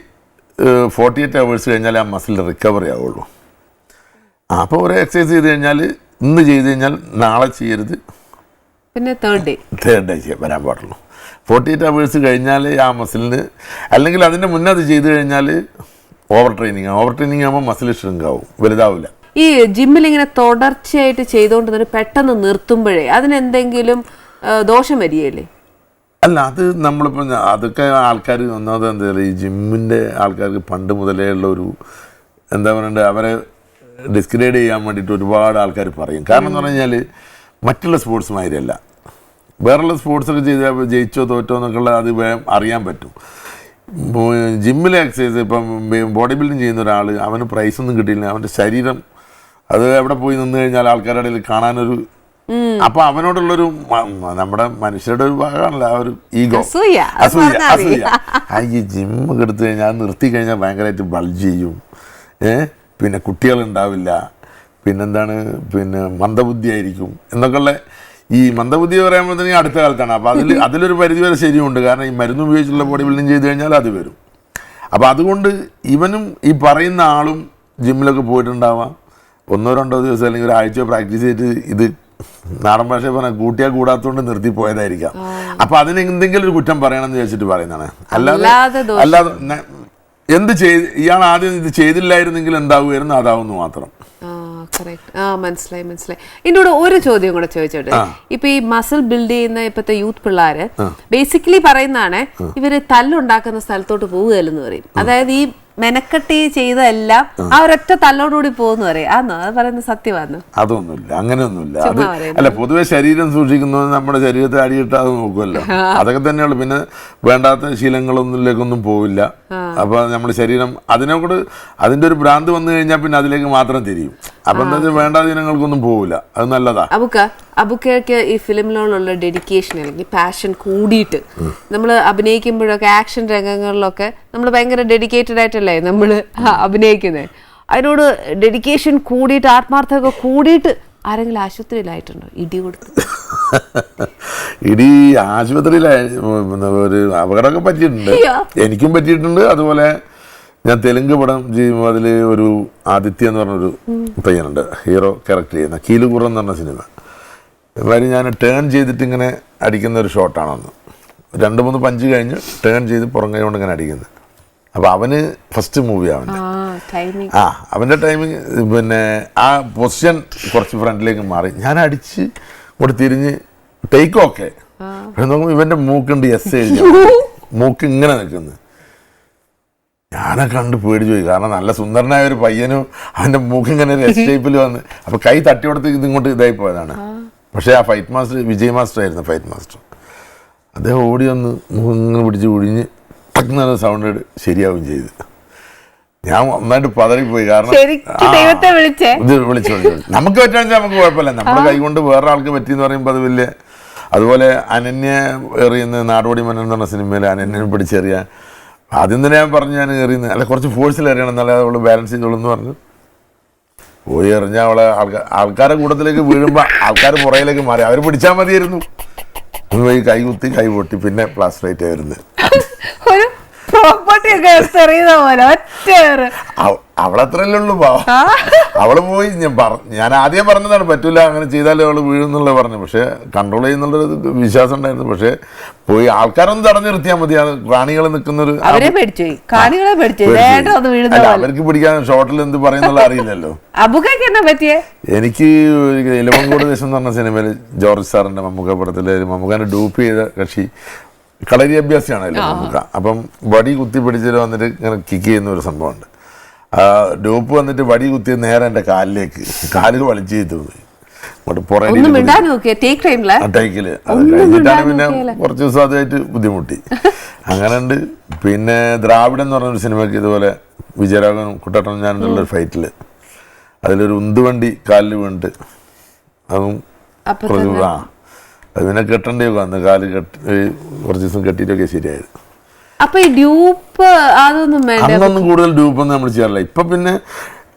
48 hours കഴിഞ്ഞാൽ ആ മസിൽ റിക്കവറി ആവുള്ളൂ. അപ്പോൾ ഒരു എക്സസൈസ് ചെയ്ത് കഴിഞ്ഞാൽ ഇന്ന് ചെയ്ത് കഴിഞ്ഞാൽ നാളെ ചെയ്യരുത്, പിന്നെ തേർഡ് ഡേ വരാൻ പാടുള്ളൂ. 48 hours കഴിഞ്ഞാൽ ആ മസിലിന്, അല്ലെങ്കിൽ അതിൻ്റെ മുന്നേ അത് ചെയ്ത് കഴിഞ്ഞാൽ ഓവർ ട്രെയിനിങ് ആകുമ്പോൾ മസിൽ ഷ്രിങ്കാവും, വലുതാവില്ല. ഈ ജിമ്മിൽ ഇങ്ങനെ തുടർച്ചയായിട്ട് ചെയ്തുകൊണ്ട് തന്നെ പെട്ടെന്ന് നിർത്തുമ്പോഴേ അതിനെന്തെങ്കിലും ദോഷം വരികയല്ലേ? അല്ല, അത് നമ്മളിപ്പോൾ അതൊക്കെ ആൾക്കാർ ഒന്നാമത് എന്താ പറയുക, ഈ ജിമ്മിൻ്റെ ആൾക്കാർക്ക് പണ്ട് മുതലേ ഉള്ള ഒരു എന്താ പറയണ്ടത്, അവരെ ഡിസ്ഗ്രേഡ് ചെയ്യാൻ വേണ്ടിയിട്ട് ഒരുപാട് ആൾക്കാർ പറയും. കാരണം എന്ന് പറഞ്ഞു കഴിഞ്ഞാൽ മറ്റുള്ള സ്പോർട്സ് മാതിരിയല്ല. വേറെയുള്ള സ്പോർട്സൊക്കെ ചെയ്താൽ ജയിച്ചോ തോറ്റോ എന്നൊക്കെയുള്ള അത് വേഗം അറിയാൻ പറ്റും. ജിമ്മിലെ എക്സസൈസ് ഇപ്പം ബോഡി ബിൽഡിങ് ചെയ്യുന്ന ഒരാൾ, അവന് പ്രൈസൊന്നും കിട്ടിയില്ല, അവൻ്റെ ശരീരം അത് എവിടെ പോയി നിന്ന് കഴിഞ്ഞാൽ ആൾക്കാരുടെ ഇടയിൽ കാണാനൊരു, അപ്പൊ അവനോടുള്ളൊരു നമ്മുടെ മനുഷ്യരുടെ ഒരു ഭാഗമാണല്ലോ ആ ഒരു ഈഗോ, അസൂയ. ഈ ജിമ്മ് എടുത്തു കഴിഞ്ഞാൽ അത് നിർത്തി കഴിഞ്ഞാൽ ഭയങ്കരമായിട്ട് ബൾജ് ചെയ്യും, പിന്നെ കുട്ടികളുണ്ടാവില്ല, പിന്നെന്താണ്, പിന്നെ മന്ദബുദ്ധി ആയിരിക്കും എന്നൊക്കെയുള്ള. ഈ മന്ദബുദ്ധി പറയുമ്പോഴത്തേക്കും അടുത്ത കാലത്താണ്. അപ്പോൾ അതിലൊരു പരിധിവരെ ശരിയുണ്ട്. കാരണം ഈ മരുന്ന് ഉപയോഗിച്ചുള്ള ബോഡി ബിൽഡിങ് ചെയ്ത് കഴിഞ്ഞാൽ അത് വരും. അപ്പോൾ അതുകൊണ്ട് ഇവനും ഈ പറയുന്ന ആളും ജിമ്മിലൊക്കെ പോയിട്ടുണ്ടാവാം, 1-2 ദിവസം അല്ലെങ്കിൽ ഒരാഴ്ചയോ പ്രാക്ടീസ് ചെയ്തിട്ട് ഇത് നാടൻ ഭാഷ പറഞ്ഞാൽ കൂട്ടിയാൽ കൂടാത്തതുകൊണ്ട് നിർത്തിപ്പോയതായിരിക്കാം. അപ്പോൾ അതിന് എന്തെങ്കിലും ഒരു കുറ്റം പറയണമെന്ന് ചോദിച്ചിട്ട് പറയുന്നതാണ്. അല്ലാതെ ഇയാൾ ആദ്യം ഇത് ചെയ്തില്ലായിരുന്നെങ്കിൽ എന്താവുമായിരുന്നു, അതാവുന്നു മാത്രം. മനസ്സിലായി. ഇതിനോട് ഒരു ചോദ്യം കൂടെ ചോദിച്ചോട്ടെ. ഇപ്പൊ ഈ മസിൽ ബിൽഡ് ചെയ്യുന്ന ഇപ്പത്തെ യൂത്ത് പിള്ളേര് ബേസിക്കലി പറയുന്നതാണ് ഇവര് തല്ലുണ്ടാക്കുന്ന സ്ഥലത്തോട്ട് പോവുകയല്ലെന്ന് പറയും. അതായത് ഈ മെനക്കെട്ടി ചെയ്തതെല്ലാം ആ ഒരൊറ്റ തല്ലോടുകൂടി പോകുന്ന പറയും. ആന്നോ അത് പറയുന്നത് സത്യമാണോ? അതൊന്നുമില്ല, അങ്ങനെയൊന്നുമില്ല. അത് അല്ല, പൊതുവെ ശരീരം സൂക്ഷിക്കുന്നത് നമ്മുടെ ശരീരത്തെ അടിയിട്ടാതെ നോക്കുമല്ലോ, അതൊക്കെ തന്നെയുള്ളു. പിന്നെ വേണ്ടാത്ത ശീലങ്ങളൊന്നിലേക്കൊന്നും പോവില്ല. അപ്പൊ നമ്മുടെ ശരീരം അതിനോട് അതിന്റെ ഒരു ഭ്രാന്ത് വന്നു കഴിഞ്ഞാൽ പിന്നെ അതിലേക്ക് മാത്രം തിരിയും. അപ്പൊ എന്താ വെച്ചാൽ വേണ്ടാത്ത ഇനങ്ങൾക്കൊന്നും പോവില്ല. അത് നല്ലതാ. അബുക്കയ്ക്ക് ഈ ഫിലിമിനോടുള്ള ഡെഡിക്കേഷൻ അല്ലെങ്കിൽ പാഷൻ കൂടിയിട്ട് നമ്മൾ അഭിനയിക്കുമ്പോഴൊക്കെ ആക്ഷൻ രംഗങ്ങളിലൊക്കെ നമ്മൾ ഭയങ്കര ഡെഡിക്കേറ്റഡ് ആയിട്ടല്ലേ നമ്മൾ അഭിനയിക്കുന്നത്. അതിനോട് ഡെഡിക്കേഷൻ കൂടിയിട്ട് ആത്മാർത്ഥമൊക്കെ കൂടിയിട്ട് ആരെങ്കിലും ആശുപത്രിയിലായിട്ടുണ്ടോ ഇടി കൊടുത്ത്? ഇടി ആശുപത്രിയിലായ ഒരു അപകടമൊക്കെ പറ്റിയിട്ടുണ്ട്, എനിക്കും പറ്റിയിട്ടുണ്ട്. അതുപോലെ ഞാൻ തെലുങ്ക് പടം ചെയ്യുമ്പോൾ അതിൽ ഒരു ആദിത്യ എന്ന് പറഞ്ഞൊരു പയ്യനുണ്ട്, ഹീറോ ക്യാരക്ടർ ചെയ്യുന്ന കീലുകുറം എന്ന് പറഞ്ഞ സിനിമ. കാര്യം ഞാൻ ടേൺ ചെയ്തിട്ട് ഇങ്ങനെ അടിക്കുന്ന ഒരു ഷോട്ടാണെന്ന്, 2-3 പഞ്ച് കഴിഞ്ഞ് ടേൺ ചെയ്ത് പുറം കൈ കൊണ്ട് ഇങ്ങനെ അടിക്കുന്നത്. അപ്പോൾ അവന് ഫസ്റ്റ് മൂവി അവൻ്റെ ടൈമിങ്, പിന്നെ ആ പൊസിഷൻ കുറച്ച് ഫ്രണ്ടിലേക്ക് മാറി ഞാൻ അടിച്ച് ഇങ്ങോട്ട് തിരിഞ്ഞ് ടേക്ക് ഓക്കെ നോക്കുമ്പോൾ ഇവൻ്റെ മൂക്കുണ്ട് എസ് എഴുതി, മൂക്ക് ഇങ്ങനെ നിൽക്കുന്നത്. ഞാനെ കണ്ട് പേടിച്ചു പോയി. കാരണം നല്ല സുന്ദരനായ ഒരു പയ്യനും അവൻ്റെ മൂക്ക് ഇങ്ങനെ ഒരു എസ് ഷേപ്പിൽ വന്ന്, അപ്പോൾ കൈ തട്ടി കൊടുത്ത് ഇതിങ്ങോട്ട് ഇതായി പോയതാണ്. പക്ഷേ ആ ഫൈറ്റ് മാസ്റ്റർ വിജയ് മാസ്റ്റർ ആയിരുന്നു ഫൈറ്റ് മാസ്റ്റർ. അദ്ദേഹം ഓടി വന്ന് ഇങ്ങനെ പിടിച്ച് കുഴിഞ്ഞ് ടക്കുന്ന സൗണ്ട് ശരിയാവുകയും ചെയ്തു. ഞാൻ നന്നായിട്ട് പതറിപ്പോയി. കാരണം ഇത് വിളിച്ചു നമുക്ക് പറ്റുകയാണെന്ന് നമുക്ക് കുഴപ്പമില്ല, നമ്മുടെ കൈ കൊണ്ട് വേറെ ആൾക്ക് പറ്റിയെന്ന് പറയുമ്പോൾ അത് വലിയ. അതുപോലെ അനന്യ എറിയുന്ന നാടോടി മനൻ എന്ന് പറഞ്ഞ സിനിമയിൽ അനന്യനെ പിടിച്ചെറിയാൻ ആദ്യം തന്നെ ഞാൻ പറഞ്ഞു ഞാൻ എറിയുന്നത് അല്ല കുറച്ച് ഫോഴ്സിൽ എറിയണം എന്നാലേ അവൾ ബാലൻസ് ചെയ്തോളൂ എന്ന് പറഞ്ഞു പോയി എറിഞ്ഞാൽ അവളെ ആൾക്കാരുടെ കൂട്ടത്തിലേക്ക് വീഴുമ്പോൾ ആൾക്കാർ പുറയിലേക്ക് മാറി. അവർ പിടിച്ചാൽ മതിയായിരുന്നു. പോയി കൈ കുത്തി കൈ പൊട്ടി, പിന്നെ പ്ലാസ്റ്ററേറ്റ് ആയിരുന്നു. അവളത്രല്ലേ ഉള്ളു പാവം. അവള് പോയി ഞാൻ ആദ്യം പറഞ്ഞതാണ് പറ്റൂല അങ്ങനെ ചെയ്താലേ അവള് വീഴുന്നുള്ള പറഞ്ഞു. പക്ഷെ കൺട്രോൾ ചെയ്യുന്നുള്ളൊരു വിശ്വാസം ഉണ്ടായിരുന്നു. പക്ഷെ പോയി ആൾക്കാരൊന്നും തടഞ്ഞു നിർത്തിയാൽ മതി. അത് കാണികൾ നിൽക്കുന്നൊരു അവർക്ക് പിടിക്കാൻ ഷോട്ടിൽ എന്ത് പറയുന്നുള്ള അറിയില്ലല്ലോ. എനിക്ക് ഇലവങ്കോട് ദേശം എന്ന് പറഞ്ഞ സിനിമയിൽ ജോർജ് സാറിന്റെ മമ്മൂക്ക പടത്തില് മമ്മൂക്കാനെ ഡൂപ്പ് ചെയ്ത കക്ഷി കളരി അഭ്യാസിയാണല്ലോ മമ്മൂക്ക. അപ്പം വടി കുത്തി പിടിച്ചിട്ട് വന്നിട്ട് ഇങ്ങനെ കിക്ക് ചെയ്യുന്ന ഒരു സംഭവമുണ്ട്. ഡ്യൂപ്പ് വന്നിട്ട് വടി കുത്തിയ നേരെ എൻ്റെ കാലിലേക്ക്, കാലിൽ വലിച്ചു ചെയ്തു പോയി. ഒന്നും മിണ്ടാൻ നോക്കിയേ ടേക്ക് ടൈമില് ടൈക്കില് അത് കഴിഞ്ഞിട്ടാണ് പിന്നെ കുറച്ച് ദിവസം അതുമായിട്ട് ബുദ്ധിമുട്ടി. അങ്ങനെ ഉണ്ട്. പിന്നെ ദ്രാവിഡൻ എന്ന് പറഞ്ഞൊരു സിനിമയ്ക്ക് ഇതുപോലെ വിജയരാഘവനും കുട്ടേട്ടനും ഞാനുള്ളൊരു ഫൈറ്റിൽ അതിലൊരു ഉന്തുവണ്ടി കാലിൽ വീണിട്ട് അതും കുറച്ച് അത് പിന്നെ കെട്ടേണ്ടിയൊക്കെ വന്ന് കാല് കുറച്ച് ദിവസം കെട്ടിയിട്ടൊക്കെ ശരിയായത്. അപ്പൊ ഈ ഡ്യൂപ്പ് അതൊന്നും അന്നൊന്നും കൂടുതൽ ഡ്യൂപ്പൊന്നും നമ്മൾ ചെയ്യാറില്ല. ഇപ്പൊ പിന്നെ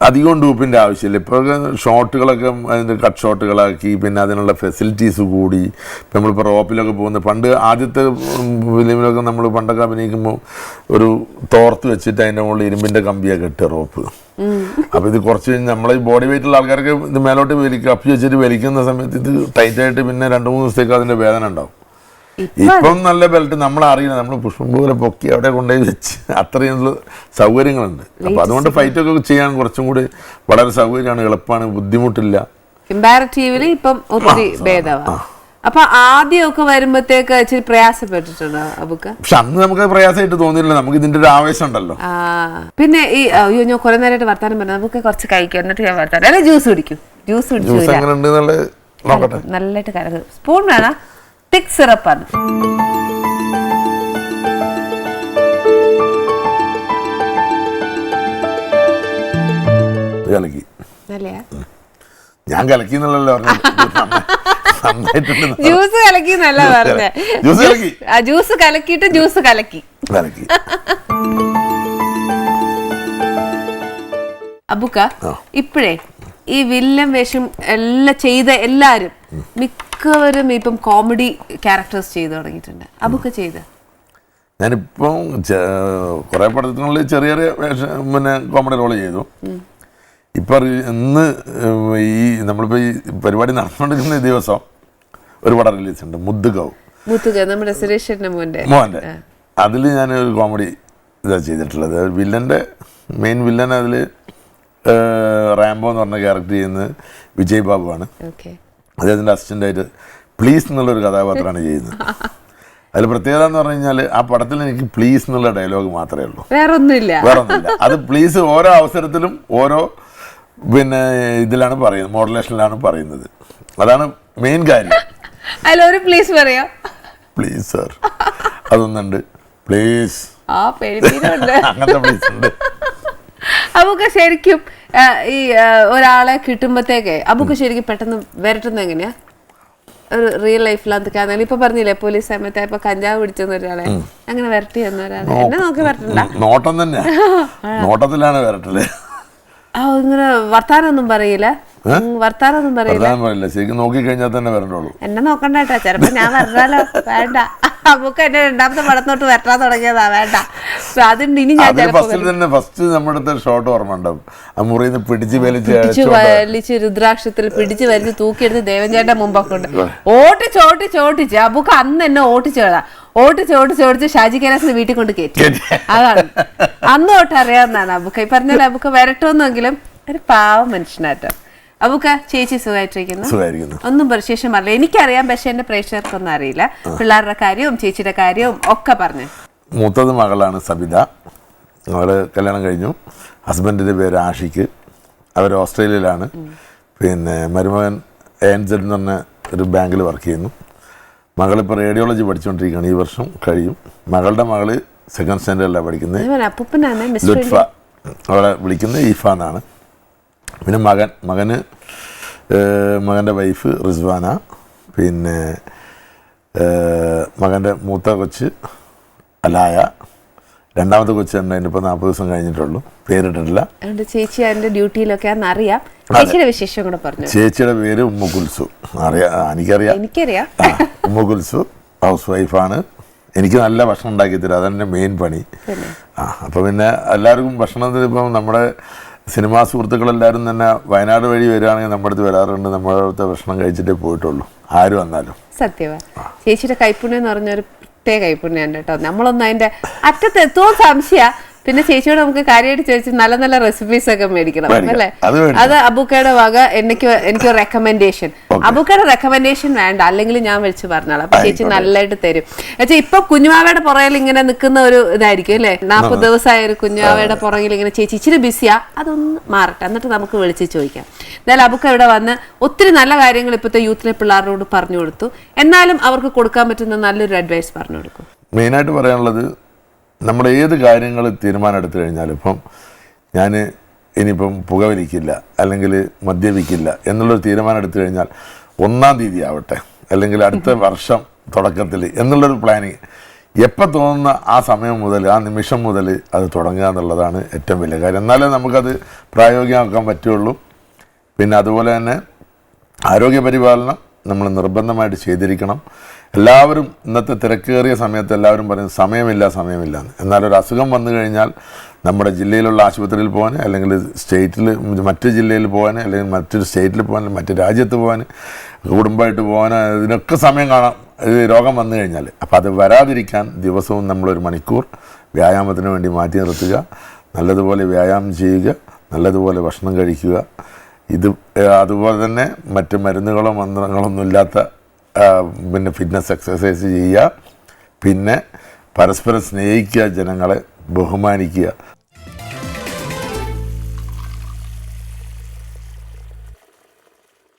അധികം ഡ്യൂപ്പിൻ്റെ ആവശ്യമില്ല. ഇപ്പോൾ ഷോട്ടുകളൊക്കെ അതിൻ്റെ കട്ട് ഷോട്ടുകളാക്കി, പിന്നെ അതിനുള്ള ഫെസിലിറ്റീസ് കൂടി. ഇപ്പം നമ്മളിപ്പോൾ റോപ്പിലൊക്കെ പോകുന്നത്, പണ്ട് ആദ്യത്തെ ഫിലിമിലൊക്കെ നമ്മൾ പണ്ടൊക്കെ അഭിനയിക്കുമ്പോൾ ഒരു തോർത്ത് വെച്ചിട്ട് അതിൻ്റെ മുകളിൽ ഇരുമ്പിൻ്റെ കമ്പിയൊക്കെ ഇട്ട് റോപ്പ്. അപ്പോൾ ഇത് കുറച്ച് കഴിഞ്ഞ് നമ്മളെ ഈ ബോഡി വെയിറ്റുള്ള ആൾക്കാർക്ക് ഇത് മേലോട്ട് കപ്പി വെച്ചിട്ട് വലിക്കുന്ന സമയത്ത് ഇത് ടൈറ്റായിട്ട് പിന്നെ 2-3 ദിവസത്തേക്ക് അതിൻ്റെ വേദന ഉണ്ടാവും. ഇപ്പം നല്ല ബെൽറ്റ് നമ്മൾ അറിയില്ല, നമ്മൾ പുഷ്പം പോലെ പൊക്കി അവിടെ കൊണ്ടുപോയി വെച്ച് അത്രയും സൗകര്യങ്ങളുണ്ട്. അപ്പൊ അതുകൊണ്ട് ഫൈറ്റൊക്കെ ചെയ്യാൻ കുറച്ചും കൂടി വളരെ സൗകര്യമാണ്, എളുപ്പമാണ്, ബുദ്ധിമുട്ടില്ല. കമ്പാരിറ്റീവ്ലി ഇപ്പം ഒത്തിരി ഭേദമാണ്. അപ്പൊ ആദ്യമൊക്കെ വരുമ്പോഴത്തേക്ക് ഇച്ചിരി പ്രയാസപ്പെട്ടിട്ടുണ്ടോ അബുക്ക? പക്ഷെ അന്ന് നമുക്ക് പ്രയാസമായിട്ട് തോന്നിയില്ല, നമുക്ക് ഇതിന്റെ ഒരു ആവേശം ഉണ്ടല്ലോ. പിന്നെ ഈ അയ്യോ ഞാൻ കുറെ നേരമായിട്ട് വർത്താനം പറഞ്ഞു, നമുക്ക് കുറച്ച് കഴിക്കും എന്നിട്ട് ഞാൻ വർത്താനം അല്ലെ ജ്യൂസ് കുടിക്കും. ജ്യൂസ് നോക്കട്ടെ, നല്ലതായിട്ട് കലക്കും. സ്പൂൺ വേണം, തിക് സിറപ്പാണ്. കലക്കി ഞാൻ കലക്കി എന്നുള്ളല്ലോ ജ്യൂസ് കലക്കി എന്നല്ല പറഞ്ഞേ, ജ്യൂസ് കലക്കിയിട്ട് ജ്യൂസ് കലക്കി. അബുക്ക ഇപ്പോഴേ ഈ വില്ലൻ വേഷം എല്ലാം ചെയ്ത എല്ലാരും മിക്കവരും ഇപ്പം കോമഡി ക്യാരക്ടേഴ്സ് ചെയ്തു തുടങ്ങിയിട്ടുണ്ട്. അബുക്ക ചെയ്ത് ഞാനിപ്പം കുറെ പടത്തിനുള്ളിൽ ചെറിയ ചെറിയ വേഷം പിന്നെ കോമഡി റോൾ ചെയ്തു. ഇപ്പൊ ഇന്ന് ഈ നമ്മളിപ്പോ ഈ പരിപാടി നടന്നുകൊണ്ടിരിക്കുന്ന ദിവസം ഒരു പടം റിലീസ് ഉണ്ട്, മുദ്ദുകവ്, നമ്മുടെ സുരേഷിന്റെ മോന്റെ. അതിൽ ഞാൻ ഒരു കോമഡി ഇതാ ചെയ്തിട്ടുള്ളത്. വില്ലന്റെ മെയിൻ വില്ലൻ അതിൽ റാംബോ എന്ന് പറഞ്ഞ ക്യാരക്ടർ ചെയ്യുന്നത് വിജയ് ബാബു ആണ്. അദ്ദേഹത്തിൻ്റെ അസിസ്റ്റൻ്റായിട്ട് പ്ലീസ് എന്നുള്ളൊരു കഥാപാത്രമാണ് ചെയ്യുന്നത്. അതിൽ പ്രത്യേകത എന്ന് പറഞ്ഞു കഴിഞ്ഞാൽ ആ പടത്തിൽ എനിക്ക് പ്ലീസ് എന്നുള്ള ഡയലോഗ് മാത്രമേ ഉള്ളൂ, വേറൊന്നുമില്ല. അത് പ്ലീസ് ഓരോ അവസരത്തിലും ഓരോ പിന്നെ ഇതിലാണ് പറയുന്നത്, മോഡുലേഷനിലാണ് പറയുന്നത്. അതാണ് മെയിൻ കാര്യം. അതിലൊരു പ്ലീസ് പറയാം, പ്ലീസ് സാർ, അതൊന്നുണ്ട്, പ്ലീസ്, അങ്ങനത്തെ പ്ലീസ് ഉണ്ട്. അബുക്ക് ശരിക്കും ഈ ഒരാളെ കിട്ടുമ്പോഴത്തേക്ക് അബുക്ക് ശരിക്കും പെട്ടെന്ന് വരട്ടുന്നത് എങ്ങനെയാ? ഒരു റിയൽ ലൈഫിലാണെന്നൊക്കെ ഇപ്പൊ പറഞ്ഞില്ലേ പോലീസ് സമയത്ത് ഇപ്പൊ കഞ്ചാവ് പിടിച്ചെന്ന് ഒരാളെ അങ്ങനെ വരട്ടി തന്ന ഒരാളെ എന്നെ നോക്കി വരട്ടണ്ട, നോട്ടം തന്നെ, നോട്ടത്തിലാണ് വരട്ടല്. ഇങ്ങനെ വർത്താനൊന്നും പറയില്ല, വർത്താനൊന്നും പറയില്ല, ശരിക്കും നോക്കി കഴിഞ്ഞാൽ തന്നെ വരണ്ടുള്ളൂ. എന്നെ നോക്കണ്ട കേട്ടോ, ചിലപ്പോ ഞാൻ വരണല്ലോ, വേണ്ട. നമുക്ക് എന്നെ രണ്ടാമത്തെ പടത്തോട്ട് വരട്ടാൻ തുടങ്ങിയതാ, വേണ്ട. അതുകൊണ്ട് ഇനി ഞാൻ ഫസ്റ്റ് നമ്മുടെ ഷോട്ട് ഓർമ്മ ഉണ്ടാവും, ആ മുറിന്ന് പിടിച്ച് വലിച്ച് രുദ്രാക്ഷത്തിൽ പിടിച്ച് വലിച്ച് തൂക്കിയെടുത്ത് ദേവൻചേട്ടന്റെ മുമ്പൊക്കെ ഉണ്ട് ഓട്ടിച്ച് അബുക്ക് അന്ന് എന്നെ ഓട്ടിച്ച് ഷാജി കൈലാസിന് വീട്ടിൽ കൊണ്ട് കയറ്റി. അതാണ് അന്ന് തൊട്ട് അറിയാവുന്നതാണ് അബുക്ക. ഈ പറഞ്ഞാൽ അബുക്ക വരട്ടോന്നെങ്കിലും ഒരു പാവം മനുഷ്യനാട്ടോ. അബുക്ക ചേച്ചി സുഖമായിട്ടിരിക്കുന്നു? ഒന്നും വിശേഷം പറഞ്ഞില്ല, എനിക്കറിയാം, പക്ഷെ എന്റെ പ്രേക്ഷകർക്കൊന്നും അറിയില്ല. പിള്ളേരുടെ കാര്യവും ചേച്ചിയുടെ കാര്യവും ഒക്കെ പറഞ്ഞു. മൂത്തത് മകളാണ് സബിത, അവള് കല്യാണം കഴിഞ്ഞു. ഹസ്ബൻഡിന്റെ പേര് ആഷിക്ക്, അവർ ഓസ്ട്രേലിയയിലാണ്. പിന്നെ മരുമകൻ ANZ എന്ന് പറഞ്ഞ ഒരു ബാങ്കിൽ വർക്ക് ചെയ്യുന്നു. മകളിപ്പോൾ റേഡിയോളജി പഠിച്ചുകൊണ്ടിരിക്കുകയാണ്, ഈ വർഷം കഴിയും. മകളുടെ മകള് 2nd സ്റ്റാൻഡേർഡിലാണ് പഠിക്കുന്നത്, ലുത്ഫ, അവളെ വിളിക്കുന്നത് ഈഫ എന്നാണ്. പിന്നെ മകൻ്റെ വൈഫ് റിസ്വാന, പിന്നെ മകൻ്റെ മൂത്ത കൊച്ച് അലായ, രണ്ടാമത്തെ കൊച്ച് ഇപ്പോൾ 40 ദിവസം കഴിഞ്ഞിട്ടുള്ളൂ, പേരിട്ടിട്ടില്ല. ചേച്ചി അതിന്റെ ഡ്യൂട്ടിയിലൊക്കെ അറിയാം. ചേച്ചിയുടെ വിശേഷം കൂടെ പറഞ്ഞു. ചേച്ചിയുടെ പേര് ഉമ്മു കുൽസു, എനിക്കറിയാം. ഉമ്മു കുൽസു ഹൗസ് വൈഫാണ്. എനിക്ക് നല്ല ഭക്ഷണം ഉണ്ടാക്കി തരും, അതെൻ്റെ മെയിൻ പണി. അപ്പോൾ പിന്നെ എല്ലാവർക്കും ഭക്ഷണത്തിന് ഇപ്പം നമ്മുടെ സിനിമാ സുഹൃത്തുക്കളെല്ലാവരും തന്നെ വയനാട് വഴി വരികയാണെങ്കിൽ നമ്മുടെ അടുത്ത് വരാറുണ്ട്. നമ്മുടെ അടുത്ത് ഭക്ഷണം കഴിച്ചിട്ടേ പോയിട്ടുള്ളൂ, ആര് വന്നാലും. സത്യമാണ്. ചേച്ചിയുടെ കൈപ്പുണ്യം എന്ന് പറഞ്ഞൊരു പ്രത്യേക കൈപ്പുണ്യം കേട്ടോ. നമ്മളൊന്നും അതിന്റെ അറ്റത്ത് എത്തുമോ സംശയ, പിന്നെ ചേച്ചിയോട് നമുക്ക് കാര്യമായിട്ട് ചോദിച്ചു നല്ല നല്ല റെസിപ്പീസ് ഒക്കെ മേടിക്കണം അല്ലേ? അത് അത് അബൂക്കയുടെ വക എനിക്ക് റെക്കമെൻഡേഷൻ. അബൂക്കയുടെ റെക്കമെൻഡേഷൻ വേണ്ട, അല്ലെങ്കിൽ ഞാൻ വിളിച്ചു പറഞ്ഞാൽ അപ്പൊ ചേച്ചി നല്ലതായിട്ട് തരും. പക്ഷേ ഇപ്പൊ കുഞ്ഞുമാവയുടെ പുറകിൽ ഇങ്ങനെ നിൽക്കുന്ന ഒരു ഇതായിരിക്കും അല്ലേ, 40 ദിവസമായ ഒരു കുഞ്ഞുമാവയുടെ പുറകിൽ ഇങ്ങനെ ചേച്ചി ഇച്ചിരി ബിസിയാ, അതൊന്ന് മാറട്ടെ, എന്നിട്ട് നമുക്ക് വിളിച്ച് ചോദിക്കാം. എന്തായാലും അബൂക്ക ഇവിടെ വന്ന് ഒത്തിരി നല്ല കാര്യങ്ങൾ ഇപ്പോഴത്തെ യൂത്തിലെ പിള്ളേരോട് പറഞ്ഞു കൊടുത്തു. എന്നാലും അവർക്ക് കൊടുക്കാൻ പറ്റുന്ന നല്ലൊരു അഡ്വൈസ് പറഞ്ഞു കൊടുക്കും. മെയിനായിട്ട് പറയാനുള്ളത്, നമ്മൾ ഏത് കാര്യങ്ങൾ തീരുമാനം എടുത്തു കഴിഞ്ഞാലും, ഇപ്പം ഞാൻ ഇനിയിപ്പം പുകവലിക്കില്ല അല്ലെങ്കിൽ മദ്യപിക്കില്ല എന്നുള്ളൊരു തീരുമാനം എടുത്തു കഴിഞ്ഞാൽ 1-ാം തീയതി ആവട്ടെ അല്ലെങ്കിൽ അടുത്ത വർഷം തുടക്കത്തിൽ എന്നുള്ളൊരു പ്ലാനിങ് എപ്പോൾ തോന്നുന്ന ആ സമയം മുതൽ, ആ നിമിഷം മുതൽ അത് തുടങ്ങുക എന്നുള്ളതാണ് ഏറ്റവും വലിയ കാര്യം. എന്നാലേ നമുക്കത് പ്രായോഗികമാക്കാൻ പറ്റുള്ളൂ. പിന്നെ അതുപോലെ തന്നെ ആരോഗ്യപരിപാലനം നമ്മൾ നിർബന്ധമായിട്ട് ചെയ്തിരിക്കണം. എല്ലാവരും ഇന്നത്തെ തിരക്കേറിയ സമയത്ത് എല്ലാവരും പറയും സമയമില്ല എന്ന്. എന്നാലൊരു അസുഖം വന്നു കഴിഞ്ഞാൽ നമ്മുടെ ജില്ലയിലുള്ള ആശുപത്രിയിൽ പോകാൻ, അല്ലെങ്കിൽ സ്റ്റേറ്റിൽ മറ്റു ജില്ലയിൽ പോകാൻ, അല്ലെങ്കിൽ മറ്റൊരു സ്റ്റേറ്റിൽ പോകാൻ, മറ്റു രാജ്യത്ത് പോകാൻ, കുടുംബമായിട്ട് പോകാൻ, ഇതിനൊക്കെ സമയം കാണാം ഇത് രോഗം വന്നു കഴിഞ്ഞാൽ. അപ്പോൾ അത് വരാതിരിക്കാൻ ദിവസവും നമ്മളൊരു മണിക്കൂർ വ്യായാമത്തിന് വേണ്ടി മാറ്റി നിർത്തുക, നല്ലതുപോലെ വ്യായാമം ചെയ്യുക, നല്ലതുപോലെ ഭക്ഷണം കഴിക്കുക. അതുപോലെ തന്നെ മറ്റ് മരുന്നുകളോ മന്ത്രങ്ങളൊന്നും ഇല്ലാത്ത പിന്നെ ഫിറ്റ്നസ് എക്സസൈസ് ചെയ്യുക. പിന്നെ പരസ്പരം സ്നേഹിക്കുക, ജനങ്ങളെ ബഹുമാനിക്കുക.